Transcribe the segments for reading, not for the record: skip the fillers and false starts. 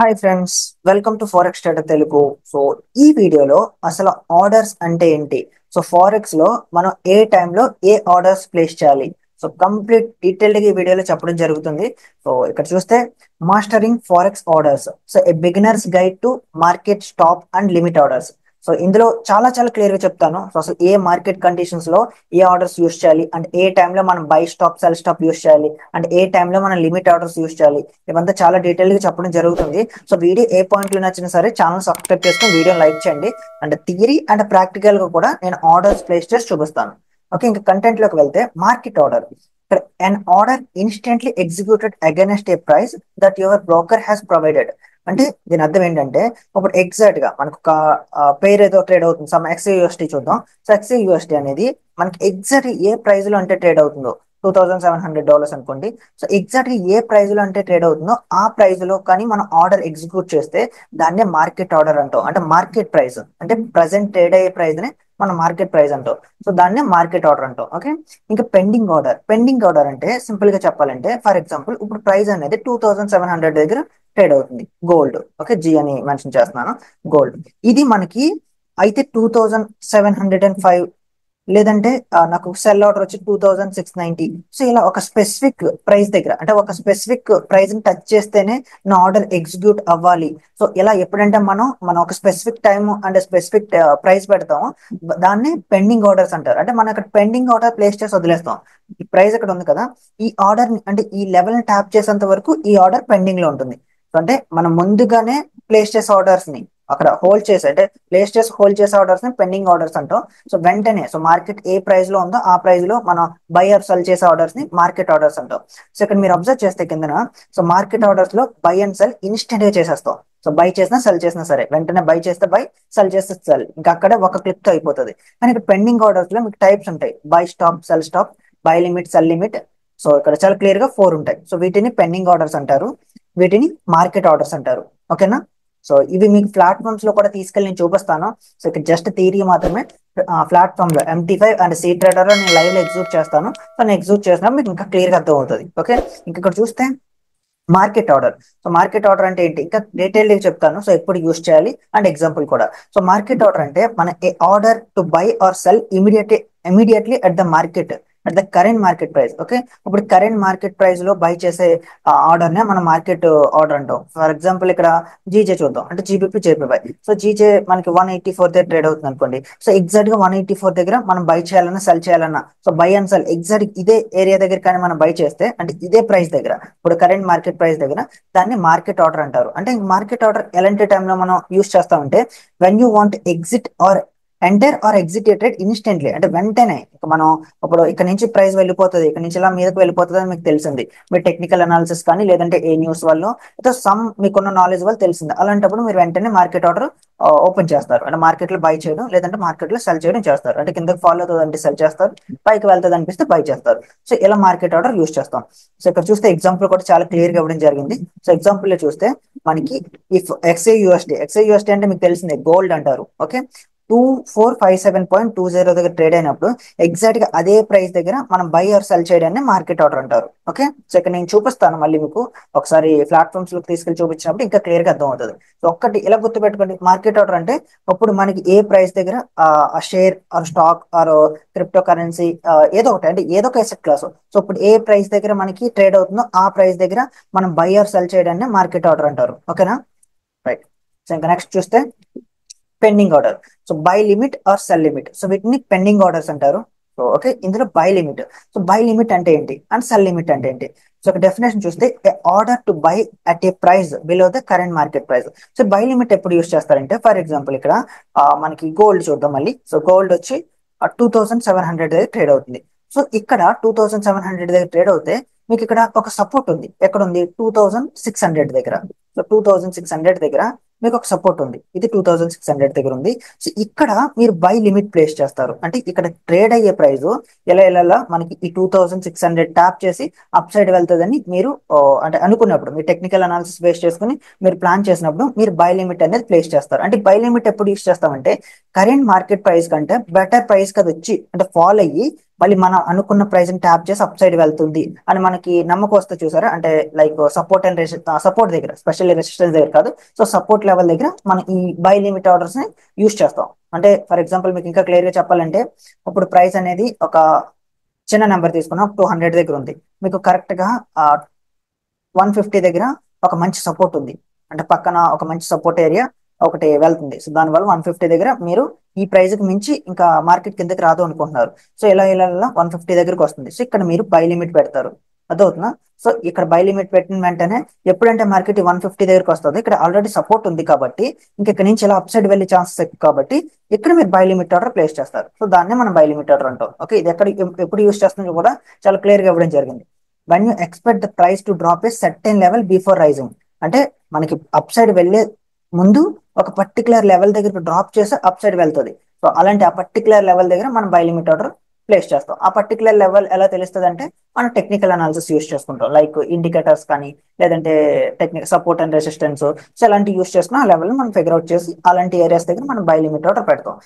Hi friends, welcome to forex trader Telugu. So ఈ వీడియోలో అసలు ఆర్డర్స్ అంటే ఏంటి, సో ఫారెక్స్ లో మనం ఏ టైంలో ఏ ఆర్డర్స్ ప్లేస్ చేయాలి, సో కంప్లీట్ డీటెయిల్డ్ గా ఈ వీడియోలో చెప్పడం జరుగుతుంది. సో ఇక్కడ చూస్తే mastering forex orders, so A beginners guide to market stop and limit orders. So ఇందులో చాలా చాలా క్లియర్ గా చెప్తాను. సో అసలు ఏ మార్కెట్ కండిషన్స్ లో ఏ ఆర్డర్స్ యూస్ చేయాలి, అండ్ ఏ టైంలో మనం by stop cell stop use చేయాలి, అండ్ ఏ టైంలో మనం లిమిట్ ఆర్డర్స్ యూస్ చేయాలి, ఇవంతా చాలా డీటెయిల్ గా చెప్పడం జరుగుతుంది. సో వీడియో ఏ పాయింట్ లో నచ్చినా సరే ఛానల్ సబ్స్క్రైబ్ చేసుకుని వీడియో లైక్ చేయండి. అండ్ థియరీ అండ్ ప్రాక్టికల్ గా కూడా నేను ఆర్డర్స్ ప్లేస్ చేసి చూపిస్తాను. ఓకే, ఇంకా కంటెంట్ లోకి వెళ్తే market order. an order instantly executed against a price that your broker has provided. అంటే దీని అర్థం ఏంటంటే, ఇప్పుడు ఎగ్జాక్ట్ గా మనకు ఒక పేరు ఏదో ట్రేడ్ అవుతుంది, సమ్ XAUSD చూద్దాం. సో XAUSD అనేది మనకి ఎగ్జాక్ట్ ఏ ప్రైస్ లో అంటే ట్రేడ్ అవుతుందో, $2,700 అనుకోండి. సో ఎగ్జాక్ట్ గా ఏ ప్రైస్ లో అంటే ట్రేడ్ అవుతుందో ఆ ప్రైస్ లో కానీ మనం ఆర్డర్ ఎగ్జిక్యూట్ చేస్తే దాన్నే మార్కెట్ ఆర్డర్ అంటాం. అంటే మార్కెట్ ప్రైస్ అంటే ప్రజెంట్ ట్రేడ్ అయ్యే ప్రైస్ ని మనం మార్కెట్ ప్రైస్ అంటాం. సో దాన్నే మార్కెట్ ఆర్డర్ అంటాం. ఓకే, ఇంకా పెండింగ్ ఆర్డర్ అంటే సింపుల్ గా చెప్పాలంటే, ఫర్ ఎగ్జాంపుల్ ఇప్పుడు ప్రైస్ అనేది 2,700 దగ్గర ట్రేడ్ అవుతుంది. గోల్డ్, ఓకే, జీ అని మెన్షన్ చేస్తున్నాను. గోల్డ్ ఇది మనకి అయితే 2,705, లేదంటే నాకు సెల్ ఆర్డర్ వచ్చి 2,690. సో ఇలా ఒక స్పెసిఫిక్ ప్రైస్ దగ్గర, అంటే ఒక స్పెసిఫిక్ ప్రైస్ ని టచ్ చేస్తేనే నా ఆర్డర్ ఎగ్జిక్యూట్ అవ్వాలి. సో ఇలా ఎప్పుడంటే మనం ఒక specific time and specific price పెడతాం, దాన్ని పెండింగ్ ఆర్డర్స్ అంటారు. అంటే మనం అక్కడ పెండింగ్ ఆర్డర్ ప్లేస్ చేసి వదిలేస్తాం. ఈ ప్రైస్ అక్కడ ఉంది కదా, ఈ ఆర్డర్ అంటే ఈ లెవెల్ ని ట్యాప్ చేసేంత వరకు ఈ ఆర్డర్ పెండింగ్ లో ఉంటుంది. సో అంటే మనం ముందుగానే ప్లేస్ చేసే ఆర్డర్స్ ని అక్కడ హోల్డ్ చేసి, అంటే ప్లేస్ చేసి హోల్డ్ చేసే ఆర్డర్స్ ని పెండింగ్ ఆర్డర్స్ అంటాం. సో వెంటనే, సో మార్కెట్ ఏ ప్రైస్ లో ఉందో ఆ ప్రైస్ లో మనం బై ఆర్ సెల్ చేసే ఆర్డర్స్ ని మార్కెట్ ఆర్డర్స్ అంటాం. సో ఇక్కడ మీరు అబ్జర్వ్ చేస్తే కిందన, సో మార్కెట్ ఆర్డర్స్ లో బై అండ్ సెల్ ఇన్స్టెంట్ గా చేసేస్తాం. సో బై చేసినా సెల్ చేసినా సరే వెంటనే బై చేస్తే బై, సెల్ చేస్తే సెల్, ఇంకా అక్కడే ఒక క్లిక్ తో అయిపోతుంది. కానీ ఇక్కడ పెండింగ్ ఆర్డర్స్ లో మీకు టైప్స్ ఉంటాయి: by stop, cell stop, by limit, cell limit. So ఇక్కడ చాలా క్లియర్ గా 4 ఉంటాయి. సో వీటిని పెండింగ్ ఆర్డర్స్ అంటారు, వీటిని మార్కెట్ ఆర్డర్స్ అంటారు. ఓకేనా? సో ఇవి మీకు ప్లాట్ఫామ్స్ లో కూడా తీసుకెళ్ళి నేను చూపిస్తాను. సో ఇక్కడ జస్ట్ థియరీ మాత్రమే. ప్లాట్ఫామ్ లో MT5 అండ్ సీ ట్రేడర్ లో నేను లైవ్ లో ఎగ్జిక్యూట్ చేస్తాను. సో నేను ఎగ్జిక్యూట్ చేసినప్పుడు మీకు ఇంకా క్లియర్ గా అర్థం అవుతుంది. ఓకే, ఇక్కడ చూస్తే market order. So market order అంటే ఏంటి ఇంకా డీటెయిల్ గా చెప్తాను. సో ఎప్పుడు యూస్ చేయాలి అండ్ ఎగ్జాంపుల్ కూడా. సో మార్కెట్ ఆర్డర్ అంటే మన a order to buy or sell immediately at the market, at the current market price. Okay, ఇప్పుడు కరెంట్ మార్కెట్ ప్రైస్ లో బై చేసే ఆర్డర్ నే మనం మార్కెట్ ఆర్డర్ అంటాం. ఫర్ ఎగ్జాంపుల్ ఇక్కడ జీజే చూద్దాం, అంటే జీబీపీ జేపీవై. సో జీజే మనకి 184 దగ్గర ట్రేడ్ అవుతుంది అనుకోండి. సో ఎగ్జాక్ట్ గా 184 దగ్గర మనం బై చేయాలన్నా సెల్ చేయాలన్నా, so by and cell exact ఇదే ఏరియా దగ్గర కానీ మనం బై చేస్తే, అంటే ఇదే ప్రైస్ దగ్గర, ఇప్పుడు కరెంట్ మార్కెట్ ప్రైస్ దగ్గర, దాన్ని మార్కెట్ ఆర్డర్ అంటారు. అంటే మార్కెట్ ఆర్డర్ ఎలాంటి టైంలో మనం యూస్ చేస్తామంటే, when you want exit or enter or exit trade instantly, అంటే వెంటనే ఇక మనం ఇప్పుడు ఇక్కడ నుంచి ప్రైస్ వెళ్ళిపోతుంది, ఇక్కడ నుంచి ఇలా మీదకి వెళ్ళిపోతుంది అని మీకు తెలిసింది. మీరు టెక్నికల్ అనాలిసిస్ కానీ లేదంటే ఏ న్యూస్ వల్ల సమ్ మీకున్న నాలెడ్జ్ వల్ల తెలిసింది. అలాంటప్పుడు మీరు వెంటనే మార్కెట్ ఆర్డర్ ఓపెన్ చేస్తారు, అంటే మార్కెట్ లో బై చేయడం లేదంటే మార్కెట్ లో సెల్ చేయడం చేస్తారు. అంటే కిందకి ఫాలో అవుతుంది అంటే సెల్ చేస్తారు, పైకి వెళ్తుంది అనిపిస్తే బై చేస్తారు. సో ఇలా మార్కెట్ ఆర్డర్ యూస్ చేస్తాం. సో ఇక్కడ చూస్తే ఎగ్జాంపుల్ కూడా చాలా క్లియర్ గా ఇవ్వడం జరిగింది. సో ఎగ్జాంపుల్ లో చూస్తే మనకి ఇఫ్ ఎక్స్ఏయుఎస్డి అంటే మీకు తెలిసిందే, గోల్డ్ అంటారు. ఓకే, 2457.20 దగ్గర ట్రేడ్ అయినప్పుడు ఎగ్జాక్ట్ గా అదే ప్రైస్ దగ్గర మనం బై ఆర్ సెల్ చేయడాన్ని మార్కెట్ ఆర్డర్ అంటారు. ఓకే, సో ఇక్కడ నేను చూపిస్తాను మళ్ళీ మీకు ఒకసారి ప్లాట్ఫామ్స్ లోకి తీసుకెళ్లి చూపించినప్పుడు ఇంకా క్లియర్ గా అర్థం అవుతుంది. సో ఒక్కటి ఇలా గుర్తుపెట్టుకోండి, మార్కెట్ ఆర్డర్ అంటే అప్పుడు మనకి ఏ ప్రైస్ దగ్గర ఆ share or stock or cryptocurrency ఏదో ఒకటి, అంటే ఏదో ఒక ఎసెట్ క్లాస్, సో ఇప్పుడు ఏ ప్రైస్ దగ్గర మనకి ట్రేడ్ అవుతుందో ఆ ప్రైస్ దగ్గర మనం బై ఆర్ సెల్ చేయడాన్ని మార్కెట్ ఆర్డర్ అంటారు. ఓకేనా? రైట్. సో ఇంకా నెక్స్ట్ చూస్తే pending order. So buy limit or cell limit, so వీటిని పెండింగ్ ఆర్డర్స్ అంటారు. సో ఓకే, ఇందులో by limit. So buy limit అంటే ఏంటి అండ్ సెల్ లిమిట్ అంటే ఏంటి? సో ఒక డెఫినేషన్ చూస్తే, a order to buy at a price below the current market price. So buy limit ఎప్పుడు యూస్ చేస్తారంటే, ఫర్ ఎగ్జాంపుల్ ఇక్కడ మనకి గోల్డ్ చూద్దాం మళ్ళీ. సో గోల్డ్ వచ్చి 2,700 దగ్గర ట్రేడ్ అవుతుంది. సో ఇక్కడ 2,700 దగ్గర ట్రేడ్ అవుతే మీకు ఇక్కడ ఒక సపోర్ట్ ఉంది. ఎక్కడ ఉంది? 2,600 దగ్గర. సో 2,600 దగ్గర మీకు ఒక సపోర్ట్ ఉంది. ఇది 2,600 దగ్గర ఉంది. సో ఇక్కడ మీరు బై లిమిట్ ప్లేస్ చేస్తారు. అంటే ఇక్కడ ట్రేడ్ అయ్యే ప్రైస్ ఎలా మనకి ఈ 2,600 ట్యాప్ చేసి అప్ సైడ్ వెళ్తుందని మీరు అంటే అనుకున్నప్పుడు, మీరు టెక్నికల్ అనాలిసిస్ బేస్ చేసుకుని మీరు ప్లాన్ చేసినప్పుడు మీరు బై లిమిట్ అనేది ప్లేస్ చేస్తారు. అంటే బై లిమిట్ ఎప్పుడు యూస్ చేస్తామంటే, కరెంట్ మార్కెట్ ప్రైస్ కంటే బెటర్ ప్రైస్ కదా వచ్చి, అంటే ఫాల్ అయ్యి మళ్ళీ మనం అనుకున్న ప్రైస్ ని ట్యాప్ చేసి అప్ సైడ్ వెళ్తుంది అని మనకి నమ్మకం వస్తే చూసారా, అంటే లైక్ సపోర్ట్ అండ్ సపోర్ట్ దగ్గర, స్పెషల్లీ రెసిస్టెన్స్ దగ్గర కాదు, సో సపోర్ట్ లెవెల్ దగ్గర మనం ఈ బై లిమిట్ ఆర్డర్స్ ని యూస్ చేస్తాం. అంటే ఫర్ ఎగ్జాంపుల్ మీకు ఇంకా క్లియర్ గా చెప్పాలంటే, ఇప్పుడు ప్రైస్ అనేది ఒక చిన్న నెంబర్ తీసుకున్నాం, 200 దగ్గర ఉంది. మీకు కరెక్ట్ గా 150 దగ్గర ఒక మంచి సపోర్ట్ ఉంది, అంటే పక్కన ఒక మంచి సపోర్ట్ ఏరియా ఒకటి వెళ్తుంది. సో దానివల్ల 150 దగ్గర మీరు ఈ ప్రైస్ కి మించి ఇంకా మార్కెట్ కిందకి రాదు అనుకుంటున్నారు. సో ఇలా ఇలా ఇలా 150 దగ్గరకు వస్తుంది. సో ఇక్కడ మీరు బై లిమిట్ పెడతారు, అదవుతుందా? సో ఇక్కడ బై లిమిట్ పెట్టిన వెంటనే ఎప్పుడంటే మార్కెట్ 150 దగ్గరకు వస్తుంది, ఇక్కడ ఆల్రెడీ సపోర్ట్ ఉంది కాబట్టి ఇంక ఇక్కడ నుంచి ఇలా అప్ సైడ్ వెళ్ళే ఛాన్సెస్ ఎక్కువ కాబట్టి ఇక్కడ మీరు బై లిమిట్ ఆర్డర్ ప్లేస్ చేస్తారు. సో దాన్నే మనం బై లిమిట్ ఆర్డర్ అంటాం. ఓకే, ఇది ఎప్పుడు యూస్ చేస్తుందో కూడా చాలా క్లియర్ గా ఇవ్వడం జరిగింది. when you expect the price to drop a certain level before rising, అంటే మనకి అప్ సైడ్ వెళ్ళే ముందు ఒక పర్టికులర్ లెవెల్ దగ్గర డ్రాప్ చేసి అప్ సైడ్ వెళ్తుంది. సో అలాంటి ఆ పర్టికులర్ లెవెల్ దగ్గర మనం బై లిమిట్ ఆర్డర్ ప్లేస్ చేస్తాం. ఆ పర్టికులర్ లెవెల్ ఎలా తెలుస్తుంది అంటే మనం టెక్నికల్ అనాలిసిస్ యూస్ చేసుకుంటాం, లైక్ ఇండికేటర్స్ కానీ లేదంటే technical support and resistance, so అలాంటి యూస్ చేసుకుని ఆ లెవెల్ మనం ఫిగర్ అవుట్ చేసి అలాంటి ఏరియాస్ దగ్గర మనం బై లిమిట్ ఆర్డర్ పెడతాం.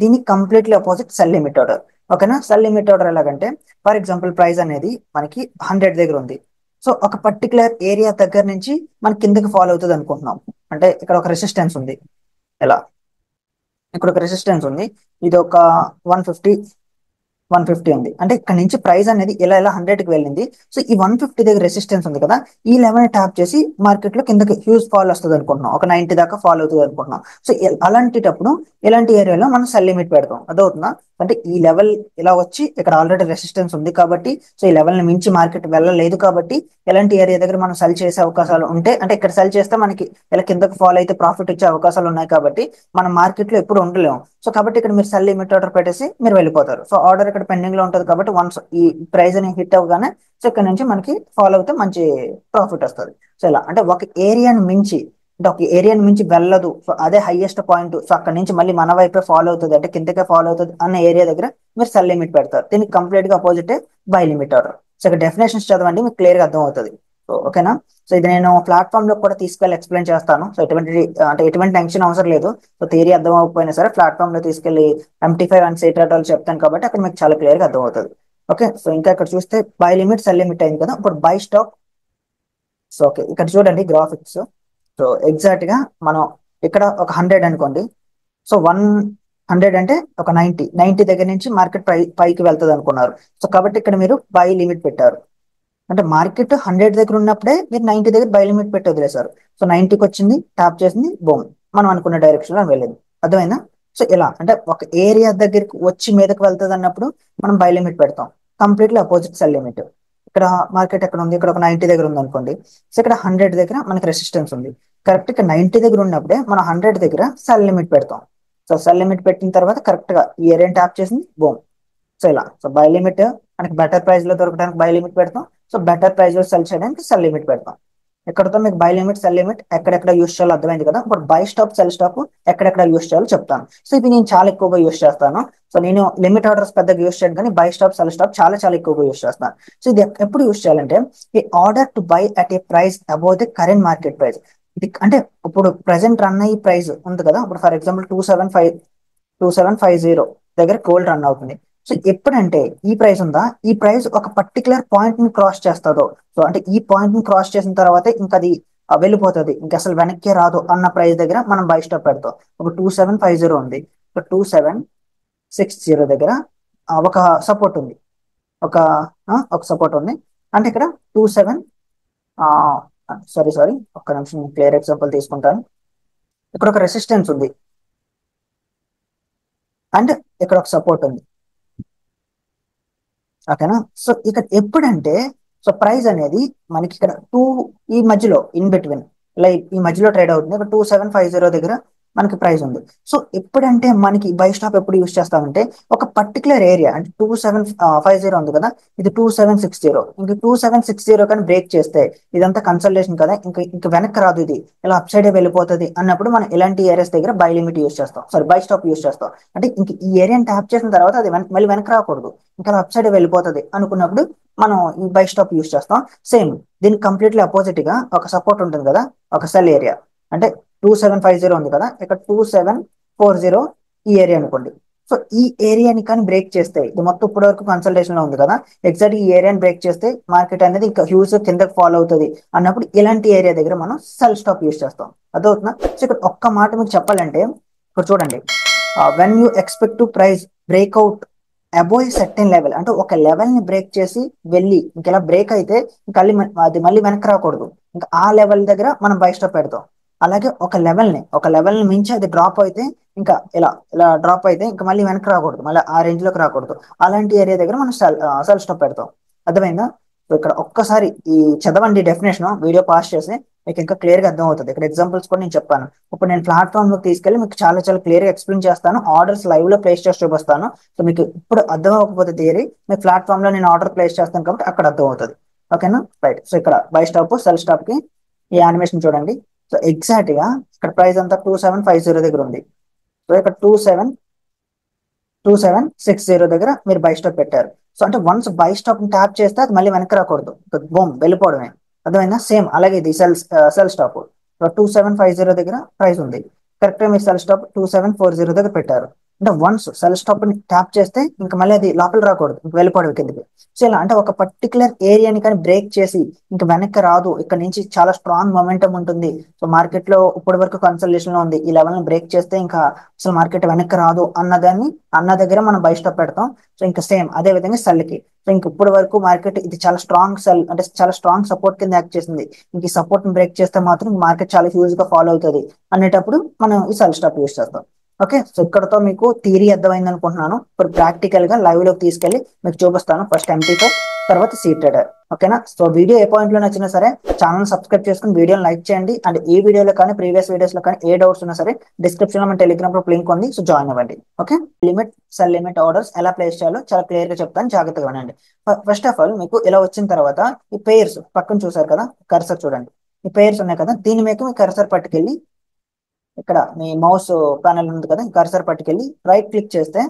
దీనికి completely opposite cell limit order. ఓకేనా, సెల్ లిమిట్ ఆర్డర్ ఎలాగంటే ఫర్ ఎగ్జాంపుల్ ప్రైస్ అనేది మనకి 100 దగ్గర ఉంది. సో ఒక పర్టికులర్ ఏరియా దగ్గర నుంచి మన కిందకి ఫాలో అవుతుంది అనుకుంటున్నాం. అంటే ఇక్కడ ఒక రెసిస్టెన్స్ ఉంది, ఎలా ఇక్కడ ఒక రెసిస్టెన్స్ ఉంది, ఇది ఒక 150 150 ఉంది. అంటే ఇక్కడ నుంచి ప్రైస్ అనేది ఇలా ఇలా 100 కి వెళ్ళింది. సో ఈ 150 దగ్గర రెసిస్టెన్స్ ఉంది కదా, ఈ లెవెల్ ట్యాప్ చేసి మార్కెట్ లో కిందకి హ్యూజ్ ఫాల్ వస్తుంది అనుకుంటున్నాం, ఒక 90 దాకా ఫాల్ అవుతుంది అనుకుంటున్నాం. సో అలాంటిటప్పుడు ఇలాంటి ఏరియాలో మనం సెల్ లిమిట్ పెడతాం, అదవుతుందా? అంటే ఈ లెవెల్ ఇలా వచ్చి ఇక్కడ ఆల్రెడీ రెసిస్టెన్స్ ఉంది కాబట్టి, సో ఈ లెవెల్ ని మించి మార్కెట్ వెళ్ళలేదు కాబట్టి ఎలాంటి ఏరియా దగ్గర మనం సెల్ చేసే అవకాశాలు ఉంటే, అంటే ఇక్కడ సెల్ చేస్తే మనకి ఇలా కిందకి ఫాల్ అయితే ప్రాఫిట్ వచ్చే అవకాశాలు ఉన్నాయి కాబట్టి మనం మార్కెట్ లో ఎప్పుడు ఉండలేము. సో కాబట్టి ఇక్కడ మీరు సెల్ లిమిట్ ఆర్డర్ పెట్టేసి మీరు వెళ్ళిపోతారు. సో ఆర్డర్ ఇక్కడ పెండింగ్ లో ఉంటుంది కాబట్టి వన్స్ ఈ ప్రైస్ అని హిట్ అవగానే సో ఇక్కడ నుంచి మనకి ఫాలో అవుతే మంచి ప్రాఫిట్ వస్తుంది. సో ఇలా అంటే ఒక ఏరియాని మించి, అంటే ఒక ఏరియాని మించి వెళ్ళదు, సో అదే హైయెస్ట్ పాయింట్, సో అక్కడ నుంచి మళ్ళీ మన వైపే ఫాలో అవుతుంది, అంటే కిందకే ఫాలో అవుతుంది అన్న ఏరియా దగ్గర మీరు సెల్ లిమిట్ పెడతారు. దీనికి కంప్లీట్ గా opposite by limit order. So ఇక్కడ డెఫినేషన్స్ చదవండి, మీకు క్లియర్ గా అర్థం అవుతుంది. సో ఓకేనా, సో ఇది నేను ప్లాట్ఫామ్ లో కూడా తీసుకెళ్ళి ఎక్స్ప్లెయిన్ చేస్తాను. సో ఎటువంటి టెన్షన్ అవసరం లేదు. సో థియరీ అర్థం అవ్వకపోయినా సరే ప్లాట్ఫామ్ లో తీసుకెళ్లి MT5 అండ్ సేట్రాటోల్ చెప్తాను కాబట్టి అక్కడ మీకు చాలా క్లియర్ గా అర్థం అవుతుంది. ఓకే, సో ఇంకా ఇక్కడ చూస్తే బై లిమిట్ సెల్ లిమిట్ అయింది కదా, ఇప్పుడు బై స్టాక్. సో ఓకే, ఇక్కడ చూడండి గ్రాఫిక్స్. సో ఎగ్జాక్ట్ గా మనం ఇక్కడ ఒక 100 అనుకోండి, సో 100 అంటే ఒక 90 దగ్గర నుంచి మార్కెట్ పైకి వెళ్తుంది అనుకున్నారు. సో కాబట్టి ఇక్కడ మీరు బై లిమిట్ పెట్టారు, అంటే మార్కెట్ 100 దగ్గర ఉన్నప్పుడే మీరు 90 దగ్గర బై లిమిట్ పెట్టి వదిలేశారు. సో 90కి వచ్చింది, ట్యాప్ చేసింది, బోమ్, మనం అనుకున్న డైరెక్షన్ లో వెళ్ళింది. అర్థమైందా? సో ఇలా అంటే ఒక ఏరియా దగ్గరికి వచ్చి మీదకి వెళ్తుంది అన్నప్పుడు మనం బై లిమిట్ పెడతాం, కంప్లీట్లీ అపోజిట్ సెల్ లిమిట్. ఇక్కడ మార్కెట్ ఎక్కడ ఉంది, ఇక్కడ ఒక 90 దగ్గర ఉంది అనుకోండి, సో ఇక్కడ 100 దగ్గర మనకి రెసిస్టెన్స్ ఉంది. కరెక్ట్ ఇక్కడ 90 దగ్గర ఉన్నప్పుడే మనం 100 దగ్గర సెల్ లిమిట్ పెడతాం. సో సెల్ లిమిట్ పెట్టిన తర్వాత కరెక్ట్ గా ఈ ఏరియా ట్యాప్ చేసింది, బోమ్. సో ఇలా సో బై లిమిట్ మనకి బెటర్ ప్రైస్ లో దొరకడానికి బై లిమిట్ పెడతాం, సో బెటర్ ప్రైస్ లో సెల్ చేయడానికి సెల్ లిమిట్ పెడతాం. ఎక్కడతో మీకు బై లిమిట్ సెల్ లిమిట్ ఎక్కడెక్కడ యూస్ చేయాలో అర్థమైంది కదా. ఇప్పుడు బై స్టాప్ సెల్ స్టాప్ ఎక్కడెక్కడ యూస్ చేయాలో చెప్తాను. సో ఇవి నేను చాలా ఎక్కువగా యూస్ చేస్తాను. సో నేను లిమిట్ ఆర్డర్స్ పెద్దగా యూస్ చేయను, కానీ బై స్టాప్ సెల్ స్టాప్ చాలా చాలా ఎక్కువగా యూస్ చేస్తాను. సో ఇది ఎప్పుడు యూస్ చేయాలంటే ఈ order to buy at a price above the current market price. ఇది అంటే ఇప్పుడు ప్రెసెంట్ రన్ అయ్యే ప్రైస్ ఉంది కదా, ఇప్పుడు ఫర్ ఎగ్జాంపుల్ 2750 దగ్గర గోల్డ్ రన్ అవుతుంది. సో ఎప్పుడంటే ఈ ప్రైస్ ఉందా, ఈ ప్రైస్ ఒక పర్టికులర్ పాయింట్ ని క్రాస్ చేస్తుందో, సో అంటే ఈ పాయింట్ ని క్రాస్ చేసిన తర్వాత ఇంకా అది వెళ్ళిపోతుంది, ఇంకా అసలు వెనక్కి రాదు అన్న ప్రైస్ దగ్గర మనం బై స్టాప్ పెడతాం. ఒక 2750 ఉంది, ఒక 2760 దగ్గర ఒక సపోర్ట్ ఉంది, ఒక ఒక సపోర్ట్ ఉంది. అంటే ఇక్కడ 27 సారీ ఒక్క నిమిషం క్లియర్ ఎగ్జాంపుల్ తీసుకుంటాను. ఇక్కడ ఒక రెసిస్టెన్స్ ఉంది అండ్ ఇక్కడ ఒక సపోర్ట్ ఉంది. ఓకేనా, సో ఇక్కడ ఎప్పుడంటే సో ప్రైస్ అనేది మనకి ఇక్కడ ఈ మధ్యలో ఇన్ బిట్వీన్ లైక్ ఈ మధ్యలో ట్రేడ్ అవుతుంది. ఇక్కడ 2750 దగ్గర మనకి ప్రైస్ ఉంది. సో ఎప్పుడంటే మనకి బై స్టాప్ ఎప్పుడు యూస్ చేస్తామంటే ఒక పర్టికులర్ ఏరియా, అంటే 2750 ఉంది కదా, ఇది 2760, ఇంక 2760 కానీ బ్రేక్ చేస్తే ఇదంతా కన్సల్టేషన్ కదా, ఇంకా వెనక్కి రాదు, ఇది ఇలా అప్ సైడ్ వెళ్ళిపోతుంది అన్నప్పుడు మనం ఇలాంటి ఏరియాస్ దగ్గర బై లిమిట్ యూస్ చేస్తాం, సారీ బై స్టాప్ యూస్ చేస్తాం. అంటే ఇంక ఈ ఏరియాని ట్యాప్ చేసిన తర్వాత అది మళ్ళీ వెనక్కి రాకూడదు, ఇంకా అప్ సైడ్ వెళ్ళిపోతుంది అనుకున్నప్పుడు మనం ఈ బై స్టాప్ యూస్ చేస్తాం. సేమ్ దీనికి కంప్లీట్లీ అపోజిట్ గా ఒక సపోర్ట్ ఉంటుంది కదా, ఒక సెల్ ఏరియా, అంటే 2750 ఉంది కదా, ఇక్కడ 2740 ఈ ఏరియా అనుకోండి. సో ఈ ఏరియాని కానీ బ్రేక్ చేస్తే, ఇది మొత్తం ఇప్పటి వరకు కన్సల్టేషన్ లో ఉంది కదా, ఎగ్జాక్ట్ ఈ ఏరియాని బ్రేక్ చేస్తే మార్కెట్ అనేది ఇంకా హ్యూజ్ కిందకి ఫాలో అవుతుంది అన్నప్పుడు ఇలాంటి ఏరియా దగ్గర మనం సెల్ స్టాప్ యూస్ చేస్తాం. అదవుతుందా? సో ఇక్కడ ఒక్క మాట మీకు చెప్పాలంటే, ఇక్కడ చూడండి, when you expect to price breakout above certain level, అంటే ఒక లెవెల్ ని బ్రేక్ చేసి వెళ్ళి ఇంకెలా బ్రేక్ అయితే ఇంకా అది మళ్ళీ వెనక్కి రాకూడదు, ఇంకా ఆ లెవెల్ దగ్గర మనం బై స్టాప్ పెడతాం. అలాగే ఒక లెవెల్ ని మించి అది డ్రాప్ అయితే, ఇంకా ఇలా ఇలా డ్రాప్ అయితే ఇంకా మళ్ళీ వెనక్కి రాకూడదు, మళ్ళీ ఆ రేంజ్ లోకి రాకూడదు. అలాంటి ఏరియా దగ్గర మనం సెల్ స్టాప్ పెడతాం. అర్థమైందా? సో ఇక్కడ ఒక్కసారి ఈ చదవండి డెఫినేషన్, వీడియో పాస్ చేసి మీకు ఇంకా క్లియర్ గా అర్థం అవుతుంది. ఇక్కడ ఎగ్జాంపుల్స్ కూడా నేను చెప్పాను. ఇప్పుడు నేను ప్లాట్ఫామ్ లో తీసుకెళ్లి మీకు చాలా చాలా క్లియర్ గా ఎక్స్ప్లెయిన్ చేస్తాను, ఆర్డర్స్ లైవ్ లో ప్లేస్ చేసి చూపిస్తాను. సో మీకు ఇప్పుడు అర్థం అవ్వకపోతే థియరీ, మీకు ప్లాట్ఫామ్ లో నేను ఆర్డర్ ప్లేస్ చేస్తాను కాబట్టి అక్కడ అర్థం అవుతుంది. ఓకేనా? రైట్. సో ఇక్కడ బై స్టాప్ సెల్ స్టాప్ కి ఈ యానిమేషన్ చూడండి. సో ఎగ్జాక్ట్ గా ఇక్కడ ప్రైస్ అంతా 2750 దగ్గర ఉంది. సో ఇక్కడ 2760 దగ్గర మీరు బై స్టాప్ పెట్టారు. సో అంటే వన్స్ బై స్టాప్ ట్యాప్ చేస్తే అది మళ్ళీ వెనక్కి రాకూడదు, బూమ్ వెళ్ళిపోవడమే. అర్థమైందా? సేమ్ అలాగే ఇది సెల్ స్టాప్ 2750 దగ్గర ప్రైస్ ఉంది, కరెక్ట్ గా మీరు సెల్ స్టాప్ 2740 దగ్గర పెట్టారు. అంటే వన్స్ సెల్ స్టాప్ ని ట్యాప్ చేస్తే ఇంకా మళ్ళీ అది లోపల రాకూడదు, ఇంక వెళ్ళిపోవడం కిందకి. సో ఇలా అంటే ఒక పర్టికులర్ ఏరియాని కానీ బ్రేక్ చేసి ఇంకా వెనక్కి రాదు, ఇక్కడ నుంచి చాలా స్ట్రాంగ్ మొమెంటం ఉంటుంది. సో మార్కెట్ లో ఇప్పటి వరకు కన్సల్టేషన్ లో ఉంది, ఈ లెవెల్ ని బ్రేక్ చేస్తే ఇంకా అసలు మార్కెట్ వెనక్కి రాదు అన్న దగ్గర మనం బై స్టాప్ పెడతాం. సో ఇంకా సేమ్ అదే విధంగా సెల్ కి. సో ఇంక ఇప్పటి వరకు మార్కెట్ ఇది చాలా స్ట్రాంగ్ సెల్, అంటే చాలా స్ట్రాంగ్ సపోర్ట్ కింద యాక్ట్ చేసింది, ఇంక ఈ సపోర్ట్ ని బ్రేక్ చేస్తే మాత్రం మార్కెట్ చాలా హ్యూజ్ గా ఫాలో అవుతుంది అనేటప్పుడు మనం ఈ సెల్ స్టాప్ యూస్ చేస్తాం. ఓకే, సో ఇక్కడతో మీకు థియరీ అర్థమైంది అనుకుంటున్నాను. ఇప్పుడు ప్రాక్టికల్ గా లైవ్ లోకి తీసుకెళ్లి మీకు చూపిస్తాను. ఫస్ట్ ఎంపీతో, తర్వాత సీ ట్రేడర్. ఓకేనా? సో వీడియో ఏ పాయింట్ లో నచ్చినా సరే ఛానల్ సబ్స్క్రైబ్ చేసుకుని వీడియోని లైక్ చేయండి. అండ్ ఈ వీడియోలో కానీ ప్రీవియస్ వీడియోస్ లో కానీ ఏ డౌట్స్ ఉన్నా సరే డిస్క్రిప్షన్ లో మన టెలిగ్రామ్ గ్రూప్ లింక్ ఉంది, సో జాయిన్ అవ్వండి. Okay, limit cell limit orders ఎలా ప్లేస్ చేయాలో చాలా క్లియర్ గా చెప్తాను, జాగ్రత్తగా వినండి. ఫస్ట్ ఆఫ్ ఆల్ మీకు ఇలా వచ్చిన తర్వాత ఈ పేర్స్ పక్కన చూసారు కదా, కర్సర్ చూడండి, ఈ పేర్స్ ఉన్నాయి కదా, దీని మీద మీ కర్సర్ పట్టుకెళ్ళి ఇక్కడ మీ మౌస్ ప్యానల్ ఉంది కదా, కర్సర్ పట్టుకెళ్ళి రైట్ క్లిక్ చేస్తే,